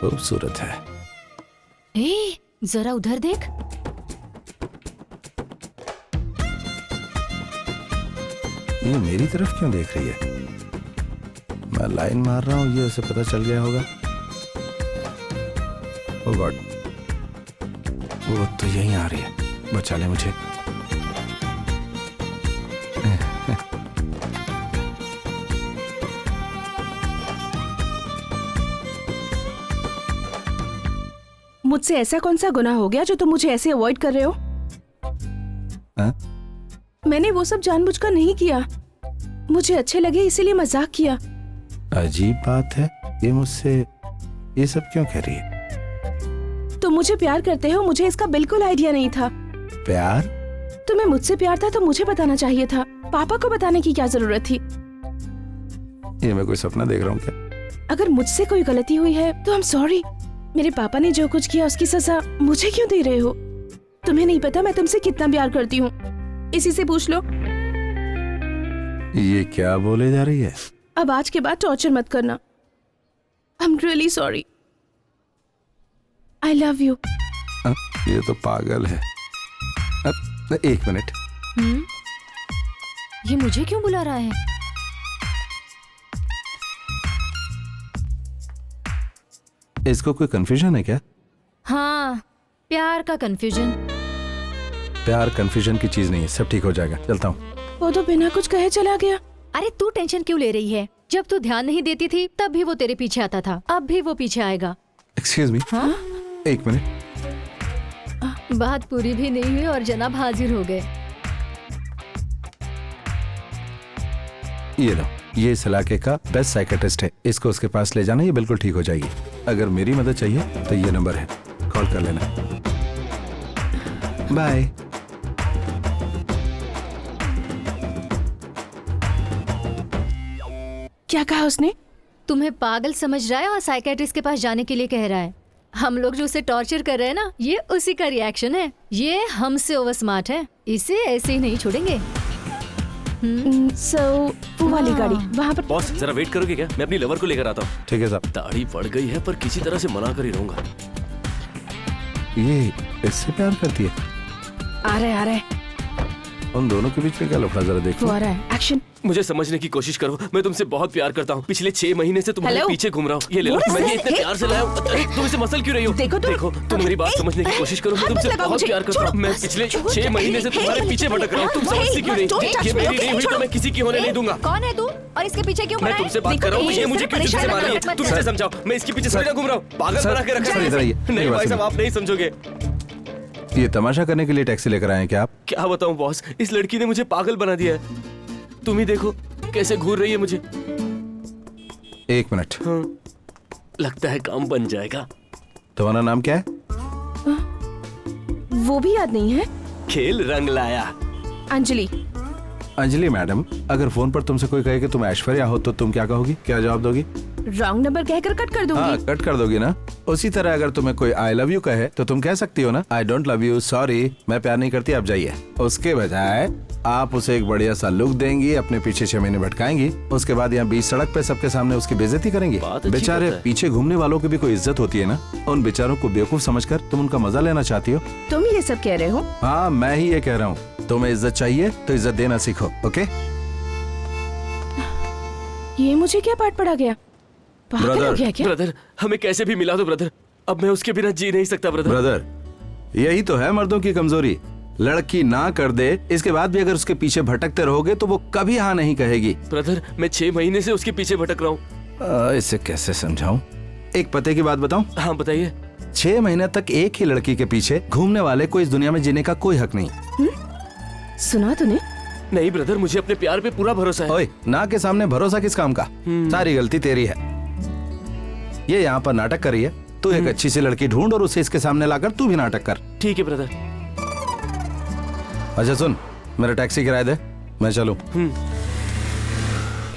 खूबसूरत है। ए, जरा उधर देख। ये मेरी तरफ क्यों देख रही है? मैं लाइन मार रहा हूँ, ये उसे पता चल गया होगा। ओह गॉड, वो तो यहीं आ रही है। बचा ले मुझे। मुझसे ऐसा कौन सा गुनाह हो गया जो तुम मुझे ऐसे अवॉइड कर रहे हो? हाँ? मैंने वो सब जानबूझकर नहीं किया। मुझे अच्छे लगे इसीलिए मजाक किया। अजीब बात है, ये मुझसे ये सब क्यों कह रही है? तुम मुझे प्यार करते हो, मुझे इसका बिल्कुल आइडिया नहीं था। प्यार? तुम्हें मुझसे प्यार था तो मुझे बताना चाहिए था। पापा को बताने की क्या जरूरत थी? ये मैं कोई सपना देख रहा हूँ क्या? अगर मुझसे कोई गलती हुई है तो आई एम सॉरी। मेरे पापा ने जो कुछ किया उसकी सजा मुझे क्यों दे रहे हो? तुम्हें नहीं पता मैं तुमसे कितना प्यार करती हूँ। इसी से पूछ लो। ये क्या बोले जा रही है? अब आज के बाद टॉर्चर मत करना। I am really sorry. I love you. ये तो पागल है। एक मिनट। ये मुझे क्यों बुला रहा है? इसको कोई कंफ्यूजन है क्या? हाँ, प्यार का कंफ्यूजन। प्यार कंफ्यूजन की चीज नहीं है, सब ठीक हो जाएगा। चलता हूँ। वो तो बिना कुछ कहे चला गया। अरे तू टेंशन क्यों ले रही है? जब तू ध्यान नहीं देती थी तब भी वो तेरे पीछे आता था, अब भी वो पीछे आएगा। Excuse me. हाँ? एक मिनट। बात पूरी भी नहीं हुई और जनाब हाजिर हो गए। ये लो, ये इस इलाके का बेस्ट साइकेट्रिस्ट है। इसको उसके पास ले जाना, ये बिल्कुल ठीक हो जाएगी। अगर मेरी मदद चाहिए तो ये नंबर है, कॉल कर लेना। बाय। क्या कहा उसने? तुम्हें पागल समझ रहा है और साइकेट्रिस्ट के पास जाने के लिए कह रहा है। हम लोग जो उसे टॉर्चर कर रहे हैं ना, ये उसी का रिएक्शन है। ये हमसे ओवर स्मार्ट है, इसे ऐसे ही नहीं छोड़ेंगे। वो वाली गाड़ी वहाँ पर। बॉस जरा वेट करोगे क्या? मैं अपनी लवर को लेकर आता हूँ। ठीक है साहब। दाढ़ी बढ़ गई है पर किसी तरह से मना कर ही रहूंगा। ये इससे प्यार करती है? आ रहा है। उन दोनों के बीच में क्या लफड़ा, जरा देखो। वो आ रहा है। एक्शन। मुझे समझने की कोशिश करो, मैं तुमसे बहुत प्यार करता हूँ। पिछले 6 महीने से तुम्हारे Hello? पीछे घूम रहा हूँ। ये ले लो, What is मैं ये this? इतने प्यार से लाया हूँ। अरे, तुम इसे मसल क्यों रही हो? देखो तुम मेरी बात समझने की कोशिश करो। मैं तुमसे बहुत प्यार करता हूँ। मैं पिछले 6 महीने से तुम्हारे पीछे भटक रहा हूँ। तुम समझती क्यों नहीं? ये मेरी नहीं हुई तो मैं किसी की होने नहीं दूंगा। कौन है तू और इसके पीछे क्यों? मैं तुमसे बात कर रहा हूँ, ये मुझे क्यों तुमसे मार रही है? तुम इसे समझाओ, मैं इसके पीछे थोड़ी ना घूम रहा हूँ। पागल बना के रखा है। नहीं भाई साहब, आप नहीं समझोगे। ये तमाशा करने के लिए टैक्सी लेकर आए हैं क्या आप? क्या बताऊं बॉस, इस लड़की ने मुझे पागल बना दिया है। तुम ही देखो कैसे घूर रही है मुझे। एक मिनट। लगता है काम बन जाएगा। तुम्हारा नाम क्या है? वो भी याद नहीं है। खेल रंग लाया। अंजलि। अंजलि मैडम, अगर फोन पर तुमसे कोई कहे कि तुम ऐश्वर्या हो तो तुम क्या कहोगी? क्या जवाब दोगी? रॉन्ग नंबर कहकर कट कर दूंगी। हाँ, कट कर दोगी ना। उसी तरह अगर तुम्हें कोई आई लव यू कहे तो तुम कह सकती हो ना, I don't love you, sorry, मैं प्यार नहीं करती, आप जाइए। उसके बजाय आप उसे एक बढ़िया सा लुक देंगी, अपने पीछे 6 महीने भटकाएंगी, उसके बाद यहाँ बीच सड़क पे सबके सामने उसकी बेइज्जती करेंगी। बेचारे पीछे घूमने वालों की भी कोई इज्जत होती है ना। उन बेचारों को बेवकूफ समझकर तुम उनका मजा लेना चाहती हो। तुम ये सब कह रहे हो? हाँ, मैं ही ये कह रहा हूँ। तुम्हें इज्जत चाहिए तो इज्जत देना सीखो, ओके? ये मुझे क्या पाठ पढ़ा गया? ब्रदर, हमें कैसे भी मिला दो ब्रदर। अब मैं उसके बिना जी नहीं सकता ब्रदर। ब्रदर, यही तो है मर्दों की कमजोरी। लड़की ना कर दे, इसके बाद भी अगर उसके पीछे भटकते रहोगे तो वो कभी हाँ नहीं कहेगी। ब्रदर, मैं 6 महीने से उसके पीछे भटक रहा हूँ। इसे कैसे समझाऊं? एक पते की बात बताऊं? हाँ बताइए। 6 महीने तक एक ही लड़की के पीछे घूमने वाले को इस दुनिया में जीने का कोई हक नहीं। सुना तूने? नहीं ब्रदर, मुझे अपने प्यार पे पूरा भरोसा है। ओए, ना के सामने भरोसा किस काम का? सारी गलती तेरी है। ये यहाँ पर नाटक कर रही है। तू एक अच्छी सी लड़की ढूंढ और उसे इसके सामने लाकर तू भी नाटक कर। ठीक है ब्रदर। अच्छा सुन, मेरा टैक्सी किराया दे, मैं चलूं।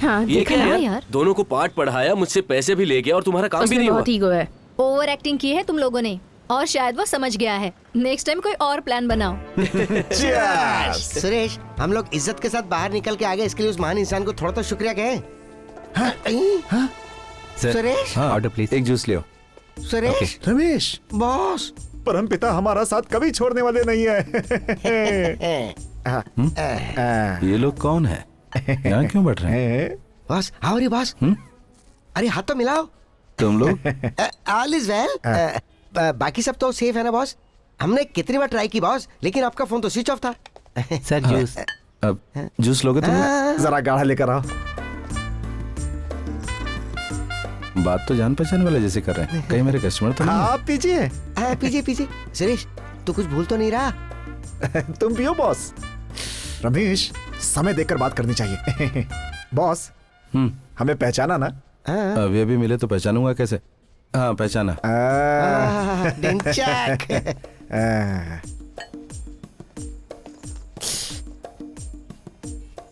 हाँ, ये क्या है यार? दोनों को पाठ पढ़ाया, मुझसे पैसे भी ले गया और तुम्हारा काम भी नहीं हुआ। बहुत ईगो है। ओवर एक्टिंग की है तुम लोगों ने और शायद वो समझ गया है। नेक्स्ट टाइम कोई और प्लान बनाओ। सुरेश, हम लोग इज्जत के साथ बाहर निकल के आ गए, इसके लिए उस महान इंसान को थोड़ा तो शुक्रिया कहें। सुरेश, हाँ, ऑर्डर प्लीज। एक जूस लियो। सुरेश, रमेश, बॉस, परमपिता हमारा साथ कभी छोड़ने वाले नहीं है। ये लोग कौन है? यहाँ क्यों बैठ रहे हैं? बॉस, आओ रे बॉस। अरे हाथ तो मिलाओ। तुम लोग? All is well. बाकी सब तो सेफ है ना बॉस? हमने कितनी बार ट्राई की बॉस, लेकिन आपका फोन तो स्विच ऑफ था। Sir juice. अब जूस लोगे तुम? जरा गाढ़ा लेकर आओ। बात तो जान पहचान वाले जैसे कर रहे हैं। कहीं मेरे कस्टमर तो नहीं? आप पीजिए। पीजिए पीजिए। सुरेश, तू कुछ भूल तो नहीं रहा? तुम पियो बॉस। रमेश, समय देखकर बात करनी चाहिए। बॉस, हमें पहचाना ना? अभी अभी मिले तो पहचानूंगा कैसे? हाँ, पहचाना।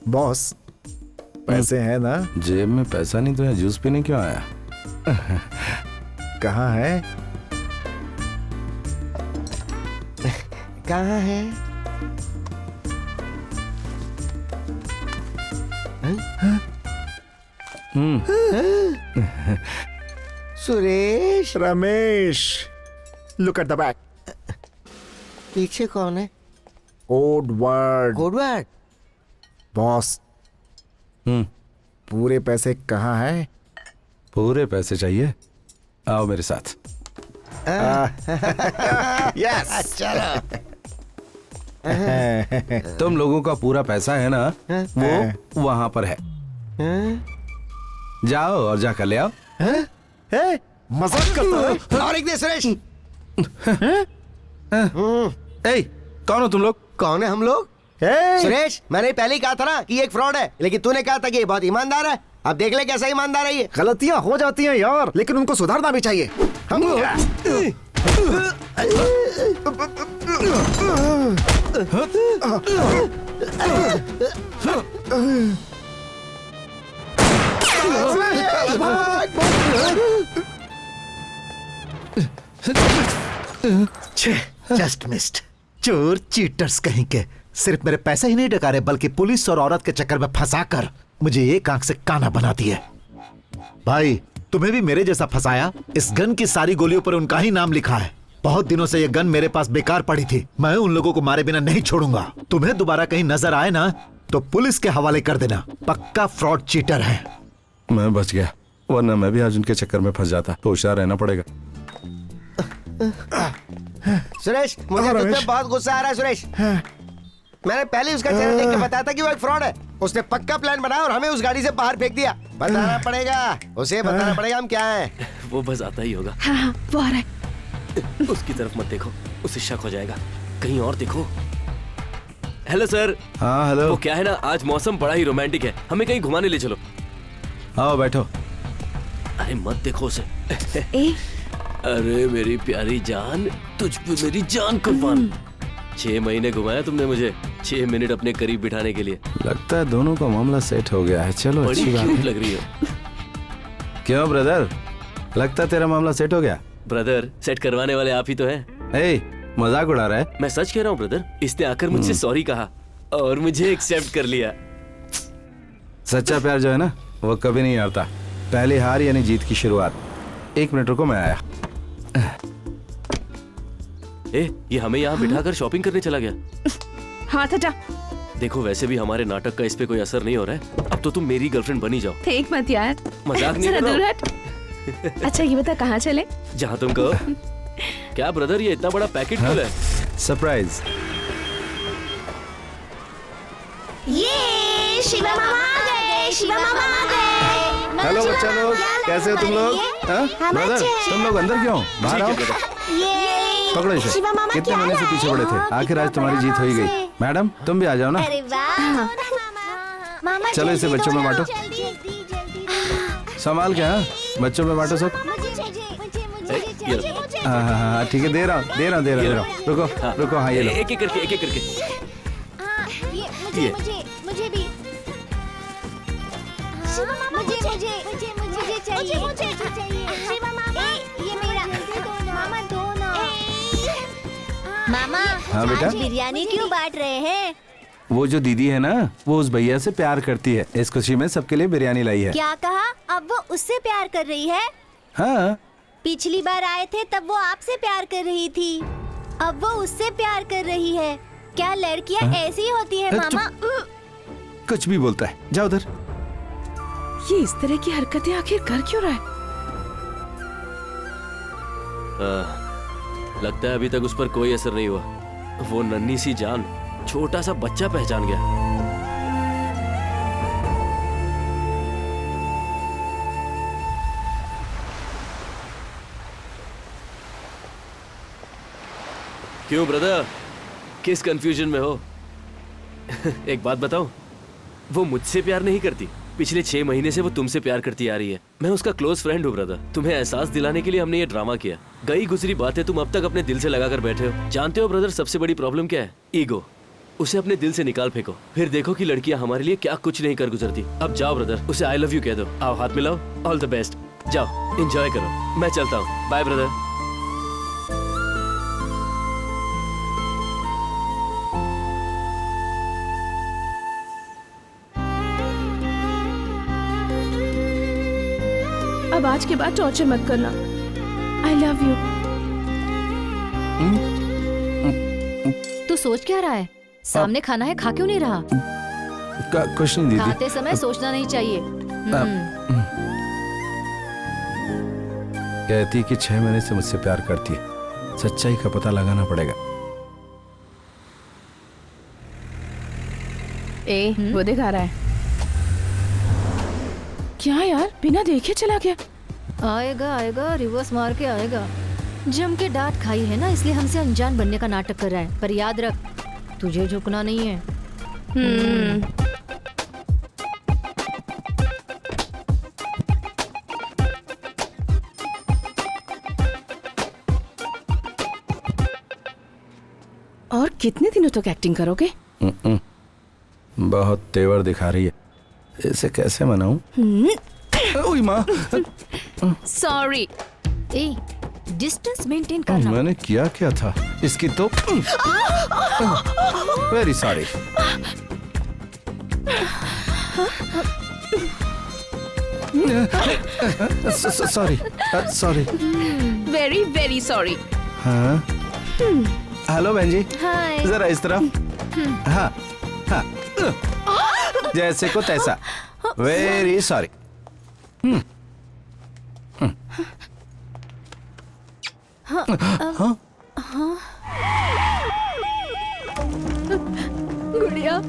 बॉस, पैसे हैं ना? जेब में पैसा नहीं तो यहाँ जूस पीने क्यों आया? कहाँ है? कहाँ है? Suresh, Ramesh, look at the back. पीछे कौन है? Code word. Code word? Boss, पूरे पैसे कहाँ हैं? पूरे पैसे चाहिए? आओ मेरे साथ। यस, चलो। तुम लोगों का पूरा पैसा है ना, वो वहां पर है। जाओ और जाकर ले आओ। मजाक करता है? और एक दे सुरेश। कौन हो तुम लोग? कौन है हम लोग? सुरेश, मैंने पहले ही कहा था ना कि ये एक फ्रॉड है, लेकिन तूने कहा था कि ये बहुत ईमानदार है। अब देख ले कैसा ईमानदार है ये। गलतियां हो जाती हैं यार, लेकिन उनको सुधारना भी चाहिए। Just missed. चोर चीटर्स कहीं के सिर्फ मेरे पैसे ही नहीं डकारे, बल्कि पुलिस और औरत के चक्कर में फंसाकर मुझे एक आंख से काना बना दिए। भाई, तुम्हें भी मेरे जैसा फंसाया। इस गन की सारी गोलियों पर उनका ही नाम लिखा है। बहुत दिनों से ये गन मेरे पास बेकार पड़ी थी। मैं उन लोगों को मारे बिना नहीं छोड़ूंगा। तुम्हें दोबारा कहीं नजर आए ना तो पुलिस के हवाले कर देना। पक्का फ्रॉड चीटर है। मैं बच गया, वरना मैं भी आज उनके चक्कर में फंस जाता। तो होशियार रहना पड़ेगा। सुरेश, मुझे तुझ पे बहुत गुस्सा आ रहा है सुरेश। मैंने पहले उसका चेहरा देख के बताया था कि वो एक फ्रॉड है। उसने पक्का प्लान बनाया और हमें उस गाड़ी से बाहर फेंक दिया। बताना पड़ेगा उसे, बताना पड़ेगा हम क्या हैं। वो बस आता ही होगा। हाँ, वो आ रहा है। उसकी तरफ मत देखो, उसे शक हो जाएगा। कहीं और देखो। Hello sir. हाँ हेलो। वो क्या है ना, आज मौसम बड़ा ही रोमांटिक है, हमें कहीं घुमाने ले चलो। आओ बैठो। अरे मत देखो उसे। ए अरे मेरी प्यारी जान, तुझ पे मेरी जान कुर्बान। 6 महीने घुमाया तुमने मुझे 6 मिनट अपने करीब बिठाने के लिए। लगता है दोनों का मामला सेट हो गया है। चलो बड़ी अच्छी बात क्यूट है। लग रही हो। क्यों ब्रदर, लगता है तेरा मामला सेट हो गया? ब्रदर, सेट करवाने वाले आप ही तो हैं। ए, मजाक उड़ा रहा है? मैं सच कह रहा हूँ ब्रदर, इसने आकर मुझसे सॉरी कहा और मुझे एक्सेप्ट कर लिया। सच्चा प्यार जो है ना, वो कभी नहीं हारता। पहली हार यानी जीत की शुरुआत। 1 मिनट रुको, मैं आया। ये हमें यहाँ बिठाकर शॉपिंग करने चला गया। हाथ हटा। देखो वैसे भी हमारे नाटक का इस पे कोई असर नहीं हो रहा है। अब तो तुम मेरी गर्लफ्रेंड बनी जाओ। फेंक मत यार, मजाक नहीं जरा कर दूर रहा हट। अच्छा ये बता कहाँ चले? जहाँ तुम कहो। क्या ब्रदर, ये इतना बड़ा पैकेट क्यों है? सरप्राइज। ये शिवा मामा आ गए, शिवा मामा आ गए। हेलो बच्चा लोग, कैसे हो तुम लोग? हाँ? ब्रदर, तुम लोग अंदर क्यों? बाहर आओ। पकड़ो इसे। शिवा मामा कितने क्या महीने से लाए पीछे पड़े थे, हो? आखिर आज कितना तुम्हारी जीत बड़ा हो ही गई। हाउस है। मैडम तुम भी आ जाओ ना। अरे वाह मामा, चलो इसे जल्दी बच्चों में दो ना, बांटो। जल्दी जल्दी। संभाल के, हाँ बच्चों में बांटो सब। हाँ हाँ हाँ ठीक है, दे रहा हूँ। रुको रुको, हाँ ये लो। एक एक करके ये मुझे भी। शिवा मामा मुझे चाहिए। शिवा मामा ये मेरा। मामा दो ना। मामा हाँ बेटा? आज बिरयानी क्यों बांट रहे हैं? वो जो दीदी है ना, वो उस भैया से प्यार करती है। इस खुशी में सबके लिए बिरयानी लाई है। क्या कहा? अब वो उससे प्यार कर रही है? हाँ। पिछली बार आए थे तब वो आपसे प्यार कर रही थी, अब वो उससे प्यार कर रही है। क्या लड़कियां ऐसी ही होती है मामा? कुछ भी बोलता है, जाओ उधर। ये इस तरह की हरकतें आखिर कर क्यों रहा है? लगता है अभी तक उस पर कोई असर नहीं हुआ। वो नन्ही सी जान छोटा सा बच्चा पहचान गया। क्यों ब्रदर, किस कंफ्यूजन में हो? एक बात बताऊं, वो मुझसे प्यार नहीं करती। पिछले 6 महीने से वो तुमसे प्यार करती आ रही है। मैं उसका क्लोज फ्रेंड हूँ ब्रदर। तुम्हें एहसास दिलाने के लिए हमने ये ड्रामा किया। गई गुजरी बातें तुम अब तक अपने दिल से लगाकर बैठे हो। जानते हो ब्रदर, सबसे बड़ी प्रॉब्लम क्या है? ईगो। उसे अपने दिल से निकाल फेंको, फिर देखो कि लड़कियां हमारे लिए क्या कुछ नहीं कर गुजरती। अब जाओ ब्रदर, उसे आई लव यू कह दो। आओ हाथ मिलाओ। All the best. जाओ एंजॉय करो। मैं चलता हूँ। Bye brother. अब आज के बाद टॉर्चर मत करना। I love you. तू सोच क्या रहा है? सामने खाना है, खा क्यों नहीं रहा? कुछ नहीं दीदी। खाते समय सोचना नहीं चाहिए। कहती कि 6 महीने से मुझसे प्यार करती है। सच्चाई का पता लगाना पड़ेगा। वो दिखा रहा है। क्या यार, बिना देखे चला गया। आएगा रिवर्स मार के आएगा। जम के डांट खाई है ना, इसलिए हमसे अनजान बनने का नाटक कर रहा है। पर याद रख, तुझे झुकना नहीं है। और कितने दिनों तक एक्टिंग करोगे? बहुत तेवर दिखा रही है, इसे कैसे मनाऊं? ओए माँ। सॉरी। डिस्टेंस मेंटेन करना। मैंने किया क्या था? इसकी तो very sorry. Sorry. Very very sorry. हाँ हेलो बहन जी, हाय। जरा इस तरफ। हाँ हाँ, जैसे को तैसा। Very sorry. गुड़िया।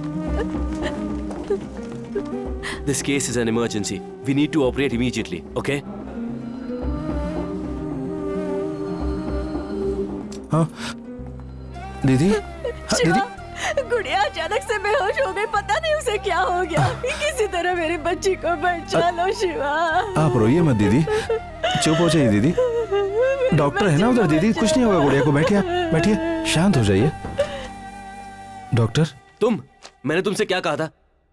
This case is an emergency. We need to operate immediately, okay? हाँ दीदी, हाँ, दीदी। गुड़िया अचानक से बेहोश हो गई, पता नहीं उसे क्या हो गया। किसी तरह मेरी बच्ची को बचा लो शिवा। आप रोइए मत दीदी, चुप हो जाइए दीदी, डॉक्टर है ना उधर। दीदी कुछ नहीं होगा गुड़िया को, बैठिए बैठिए, शांत हो जाइए। डॉक्टर मैंने तुमसे क्या कहा था?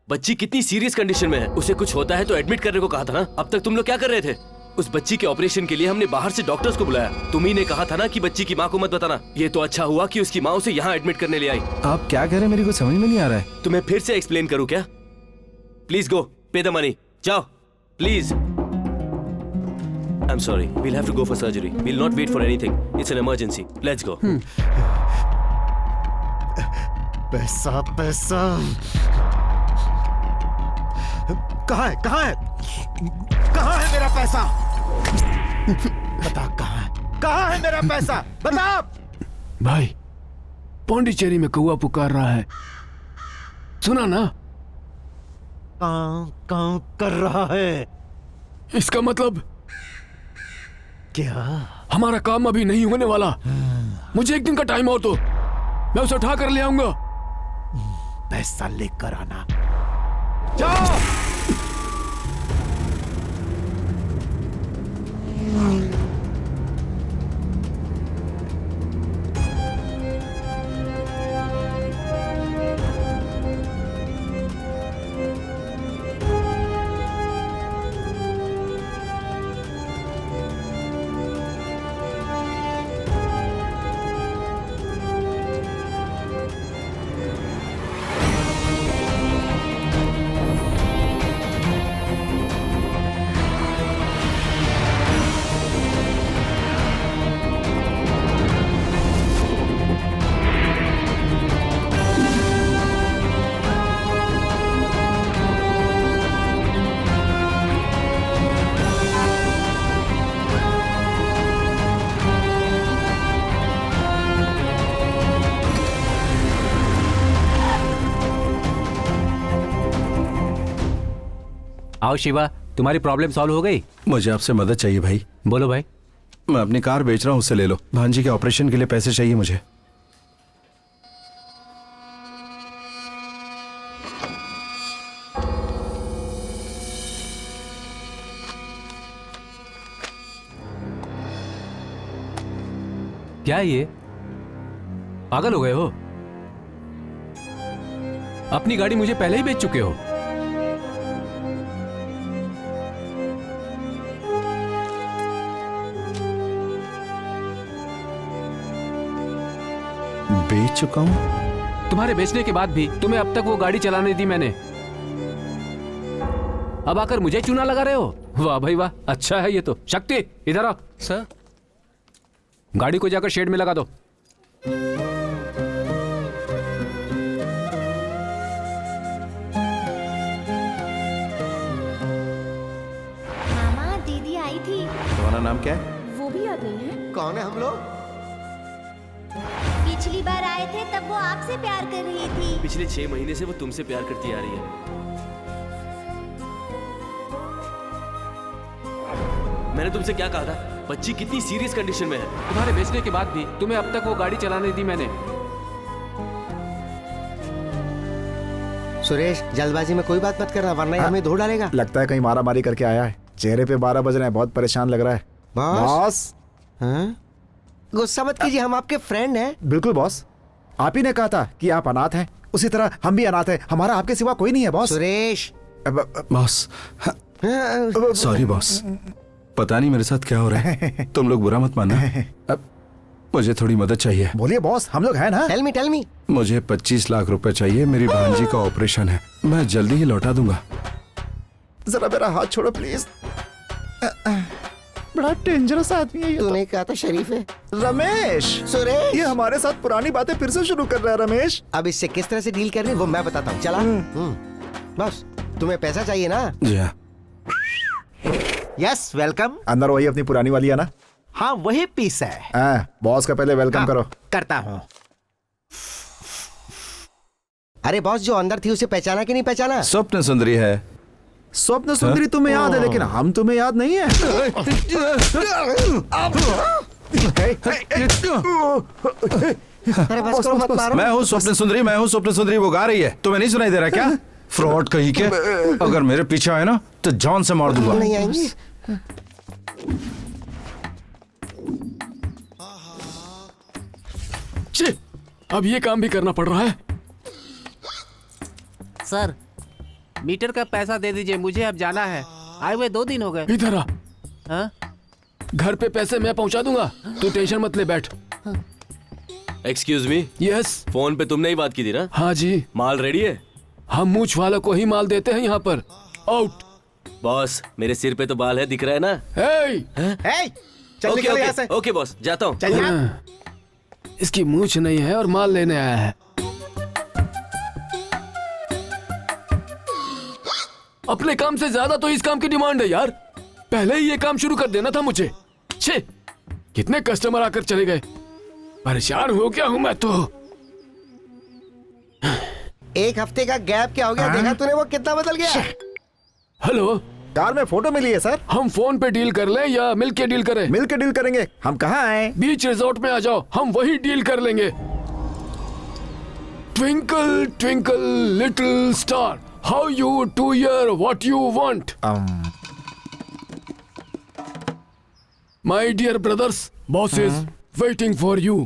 बच्ची कितनी सीरियस कंडीशन में है, उसे कुछ होता है तो एडमिट करने को कहा था ना। अब तक तुम लोग क्या कर रहे थे? उस बच्ची के ऑपरेशन के लिए हमने बाहर से डॉक्टर्स को बुलाया। तुम ही ने कहा था ना कि बच्ची की माँ को मत बताना। ये तो अच्छा हुआ कि उसकी माँ उसे यहाँ एडमिट करने ले आई। आप क्या कह रहे हैं, मेरी कुछ समझ में नहीं आ रहा है। तुम्हें फिर से एक्सप्लेन करूँ क्या? प्लीज गो, पे द मनी, जाओ please. I'm sorry, we'll have to go for surgery. We'll not wait for anything. It's an emergency. Let's go. पैसा पैसा कहाँ है, कहाँ है, कहाँ है मेरा पैसा? बता कहाँ है मेरा पैसा? बता। भाई पौंडीचेरी में कौआ पुकार रहा है, सुना ना? कां कर रहा है। इसका मतलब क्या? हमारा काम अभी नहीं होने वाला। मुझे एक दिन का टाइम और दो, मैं उसे उठा कर ले आऊंगा। पैसा लेकर आना। जाओ। आओ शिवा, तुम्हारी प्रॉब्लम सॉल्व हो गई? मुझे आपसे मदद चाहिए भाई। बोलो भाई। मैं अपनी कार बेच रहा हूँ, उससे ले लो। भांजी के ऑपरेशन के लिए पैसे चाहिए मुझे। क्या ये पागल हो गए हो? अपनी गाड़ी मुझे पहले ही बेच चुके हो। बेच चुका हूं? तुम्हारे बेचने के बाद भी तुम्हें अब तक वो गाड़ी चलाने दी मैंने। अब आकर मुझे चूना लगा रहे हो? वाह भाई वाह, अच्छा है ये तो। शक्ति इधर आओ। सर। गाड़ी को जाकर शेड में लगा दो। मामा दीदी आई थी। तुम्हारा नाम क्या है? वो भी याद नहीं है। कौन है हम लोग? पिछली बार आए थे तब वो आपसे प्यार कर रही थी। पिछले 6 महीने से वो तुमसे प्यार करती आ रही है। मैंने तुमसे क्या कहा था? बच्ची कितनी सीरियस कंडीशन में है। तुम्हारे बेचने के बाद भी तुम्हें अब तक वो गाड़ी चलाने दी मैंने। सुरेश, जल्दबाजी में कोई बात मत करना, वरना हमें धो डालेगा। लगता है कहीं मारा मारी करके आया है। चेहरे पे 12 बज रहे हैं, बहुत परेशान लग रहा है। बॉस। हाँ? गुस्सा मत कीजिए, हम आपके फ्रेंड हैं। बिल्कुल बॉस, आप ही ने कहा था कि आप अनाथ हैं, उसी तरह हम भी अनाथ हैं। हमारा आपके सिवा कोई नहीं है boss. Suresh. Boss sorry boss, पता नहीं मेरे साथ क्या हो रहा है। तुम लोग बुरा मत मानना। अब मुझे थोड़ी मदद चाहिए। बोलिए बॉस, हम लोग हैं ना। Tell me. मुझे 25 लाख रुपए चाहिए, मेरी भांजी का ऑपरेशन है, मैं जल्दी ही लौटा दूंगा। जरा मेरा हाथ छोड़ो प्लीज। बड़ा डेंजरस आदमी है ये। तूने कहा था शरीफ है। रमेश। सुरेश, ये हमारे साथ पुरानी बातें फिर से शुरू कर रहा है रमेश। अब इससे किस तरह से डील करनी है वो मैं बताता हूँ। चला। बस तुम्हें पैसा चाहिए ना? जी हाँ। Yes welcome. अंदर वही अपनी पुरानी वाली है ना? हाँ वही पीस है। बॉस का पहले वेलकम करो। करता हूँ। अरे बॉस, जो अंदर थी उसे पहचाना कि नहीं पहचाना? स्वप्न सुंदरी है। स्वप्न सुंदरी तुम्हें याद है, लेकिन हम तुम्हें याद नहीं है। अरे बस करो, मत मारो। मैं हूँ स्वप्न सुंदरी, मैं हूँ स्वप्न सुंदरी, वो गा रही है। तुम्हें नहीं सुनाई दे रहा क्या? फ्रॉड कहीं के। अगर मेरे पीछे आए ना तो जान से मार दूंगा। नहीं आएंगे। छी, अब ये काम भी करना पड़ रहा है। सर, मीटर का पैसा दे दीजिए, मुझे अब जाना है। आए हुए 2 दिन हो गए। इधर आ। हाँ? घर पे पैसे मैं पहुंचा दूंगा, तू टेंशन मत ले, बैठ। Excuse me. यस। फोन पे तुमने ही बात की थी ना? हाँ जी। माल रेडी है? हम मूछ वालों को ही माल देते हैं यहाँ पर। आउट। बॉस, मेरे सिर पे तो बाल है, दिख रहा है ना? चल निकल यहाँ से। ओके बॉस, जाता हूँ। चल जा। इसकी मूछ नहीं है और माल लेने आया है। अपने काम से ज्यादा तो इस काम की डिमांड है यार। पहले ही ये काम शुरू कर देना था मुझे। छे, कितने कस्टमर आकर चले गए, परेशान हो गया हूं मैं तो। 1 हफ्ते का गैप क्या हो गया? देखा तूने वो कितना बदल गया? हेलो, कार में फोटो मिली है सर। हम फोन पे डील कर लें या मिल के डील करें? मिल के डील करेंगे। हम कहाँ आए? बीच रिजॉर्ट में आ जाओ, हम वही डील कर लेंगे। Twinkle twinkle little star, how you do here what you want. My dear brothers, boss is waiting for you.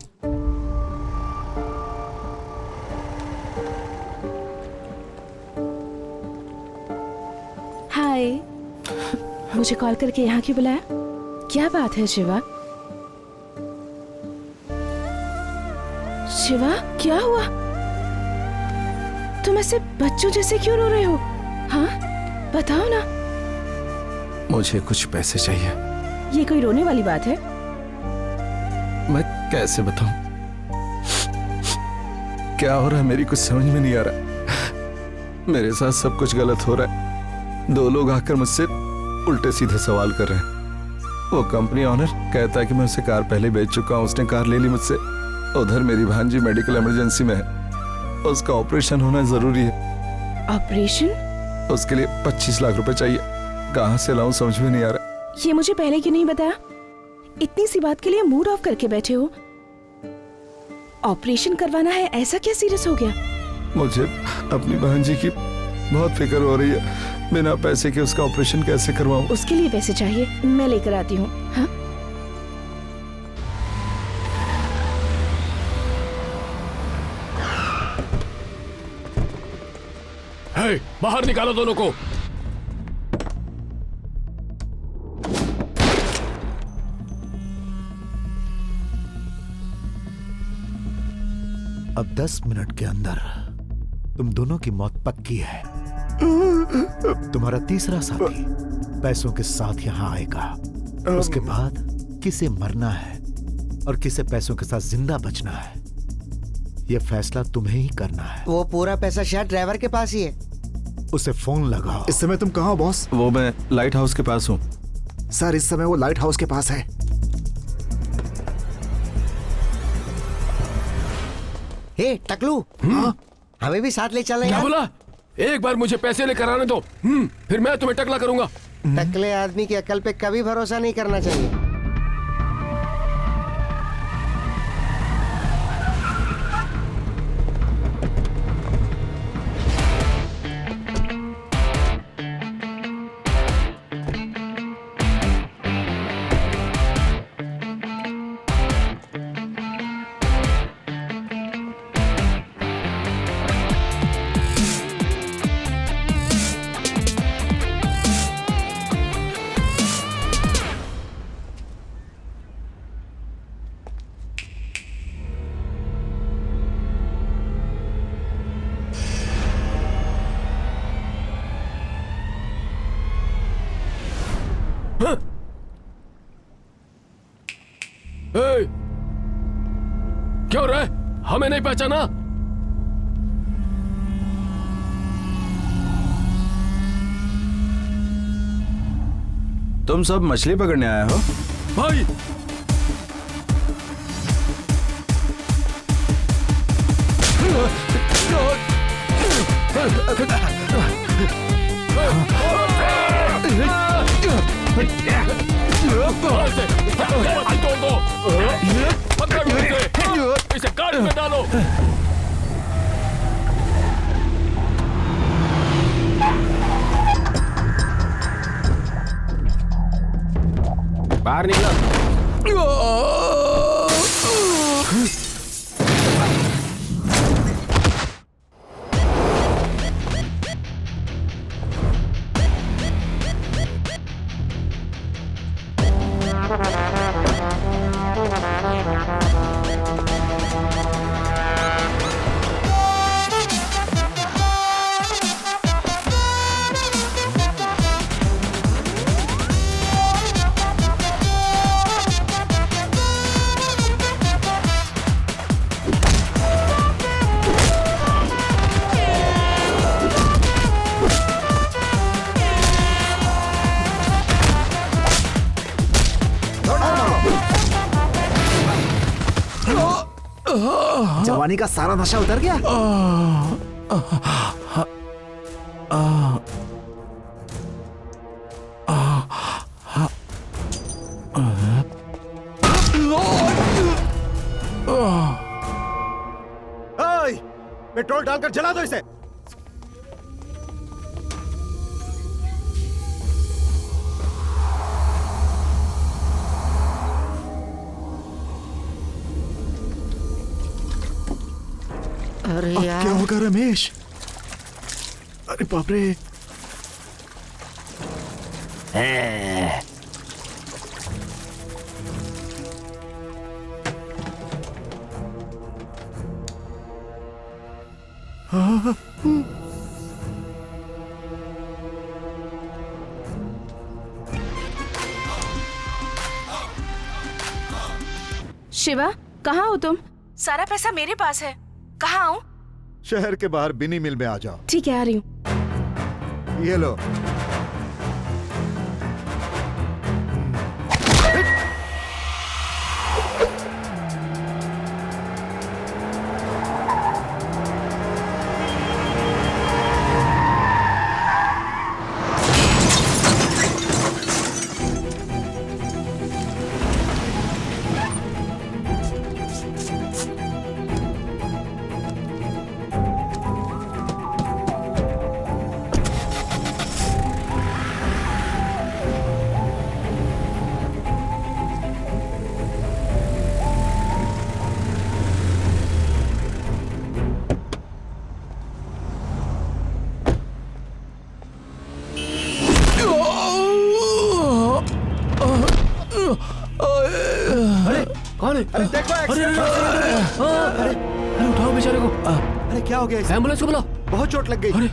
Hi, मुझे कॉल करके यहाँ क्यों बुलाया? क्या बात है शिवा? शिवा, क्या हुआ? तुम ऐसे बच्चों जैसे क्यों रो रहे हो? हाँ, बताओ ना। मुझे कुछ पैसे चाहिए। ये कोई रोने वाली बात है? मैं कैसे बताऊं? क्या हो रहा है मेरी कुछ समझ में नहीं आ रहा। मेरे साथ सब कुछ गलत हो रहा है। 2 लोग आकर मुझसे उल्टे सीधे सवाल कर रहे हैं। वो कंपनी ऑनर कहता है कि मैं उसे कार पहले बेच चुका हूँ, उसने कार ले ली मुझसे। उधर मेरी भांजी मेडिकल इमरजेंसी में है, उसका ऑपरेशन होना जरूरी है। ऑपरेशन? उसके लिए 25 लाख रुपए चाहिए। कहाँ से लाऊं समझ में नहीं आ रहा। ये मुझे पहले क्यों नहीं बताया? इतनी सी बात के लिए मूड ऑफ करके बैठे हो। ऑपरेशन करवाना है, ऐसा क्या सीरियस हो गया? मुझे अपनी भांजी की बहुत फिक्र हो रही है। बिना पैसे के उसका ऑपरेशन कैसे करवाऊं? उसके लिए पैसे चाहिए, मैं लेकर आती हूँ। हाँ? हे, बाहर निकालो दोनों को। अब 10 मिनट के अंदर तुम दोनों की मौत पक्की है। तुम्हारा तीसरा साथी पैसों के साथ यहाँ आएगा। उसके बाद किसे मरना है और किसे पैसों के साथ जिंदा बचना है, यह फैसला तुम्हें ही करना है। वो पूरा पैसा शायद ड्राइवर के पास ही है। उसे फोन लगाओ। इस समय तुम कहाँ हो बॉस? वो मैं लाइट हाउस के पास हूँ। सर, इस समय वो लाइट हाउस के पास है। हे टकलू, हमें भी साथ ले चले क्या यार। बोला? एक बार मुझे पैसे लेकर आने दो, फिर मैं तुम्हें टकला करूंगा। टकले आदमी की अकल पे कभी भरोसा नहीं करना चाहिए। क्यों रे, हमें नहीं पहचाना? तुम सब मछली पकड़ने आए हो? भाई, पकड़ो इसे गाड़ी में डालो। बाहर निकलो। जवानी का सारा नशा उतर गया। पेट्रोल डालकर जला दो इसे। अरे यार क्या होगा रमेश? अरे बाप रे। शिवा, कहाँ हो तुम? सारा पैसा मेरे पास है। कहाँ आऊँ? शहर के बाहर बिनी मिल में आ जाओ। ठीक है, आ रही हूँ। ये लो। कौन है? अरे देखो अरे उठाओ बेचारे को। अरे क्या हो गया? एम्बुलेंस को बुलाओ। बहुत चोट लग गई। अरे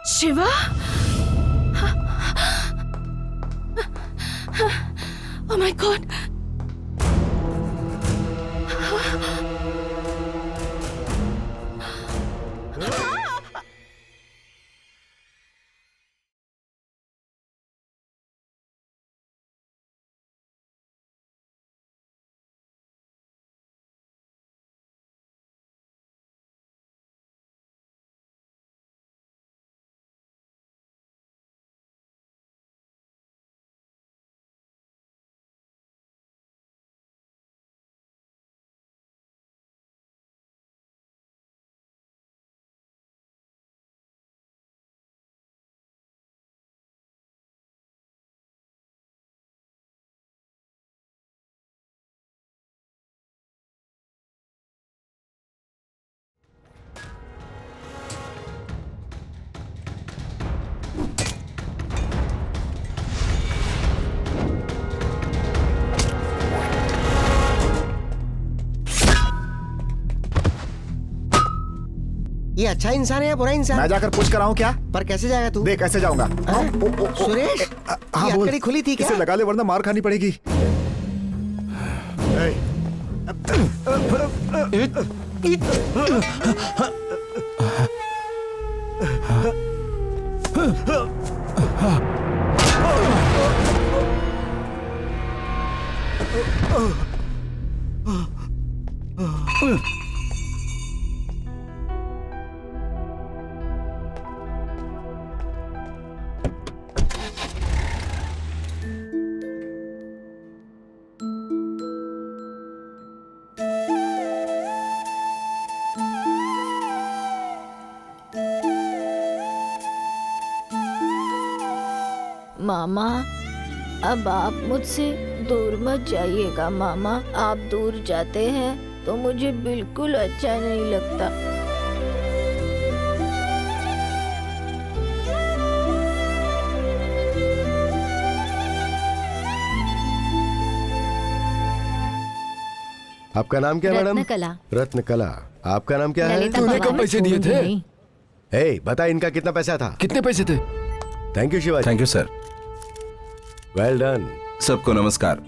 शिवा? Oh my God! ये अच्छा इंसान है या बुरा इंसान? मैं जाकर पूछ कर आऊँ क्या? पर कैसे जाएगा तू? देख कैसे जाऊंगा। सुरेश, हाँ ये बोल। हथकड़ी खुली थी क्या? इसे लगा ले वरना मार खानी पड़ेगी। मामा, अब आप मुझसे दूर मत जाइएगा मामा। आप दूर जाते हैं तो मुझे बिल्कुल अच्छा नहीं लगता। आपका नाम क्या है मैडम? रत्नकला। रत्नकला। आपका नाम क्या है? ललिता तूने कब भवानी पैसे दिए थे? नहीं। ए, बता इनका कितना पैसा था? कितने पैसे थे? Thank you Shivaji. Thank you sir. Well done. सबको नमस्कार।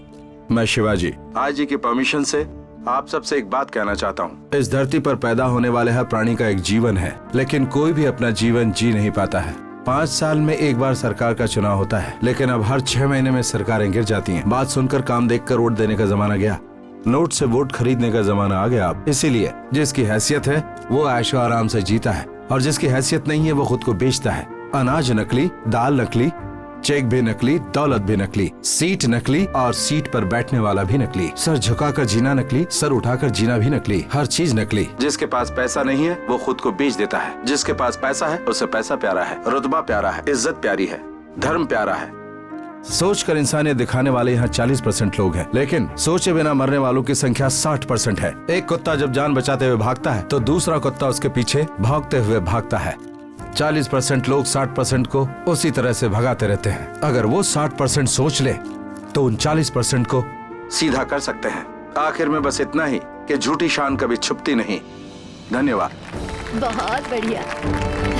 मैं शिवाजी आज जी की परमिशन से आप सबसे एक बात कहना चाहता हूँ। इस धरती पर पैदा होने वाले हर प्राणी का एक जीवन है, लेकिन कोई भी अपना जीवन जी नहीं पाता है। 5 साल में एक बार सरकार का चुनाव होता है, लेकिन अब हर 6 महीने में सरकारें गिर जाती हैं। बात सुनकर काम देखकर वोट देने का जमाना गया, नोट से वोट खरीदने का जमाना आ गया। अब इसीलिए जिसकी हैसियत है वो ऐशो आराम से जीता है, और जिसकी हैसियत नहीं है वो खुद को बेचता है। अनाज नकली, दाल नकली, चेक भी नकली, दौलत भी नकली, सीट नकली और सीट पर बैठने वाला भी नकली, सर झुकाकर जीना नकली, सर उठाकर जीना भी नकली, हर चीज नकली। जिसके पास पैसा नहीं है वो खुद को बेच देता है, जिसके पास पैसा है उसे पैसा प्यारा है, रुतबा प्यारा है, इज्जत प्यारी है, धर्म प्यारा है। सोच कर इंसानियत दिखाने वाले यहाँ 40% लोग हैं, लेकिन सोचे बिना मरने वालों की संख्या 60% है। एक कुत्ता जब जान बचाते हुए भागता है तो दूसरा कुत्ता उसके पीछे भागते हुए भागता है। 40% लोग 60% को उसी तरह से भगाते रहते हैं। अगर वो 60% सोच ले तो उन 40% को सीधा कर सकते हैं। आखिर में बस इतना ही कि झूठी शान कभी छुपती नहीं। धन्यवाद। बहुत बढ़िया।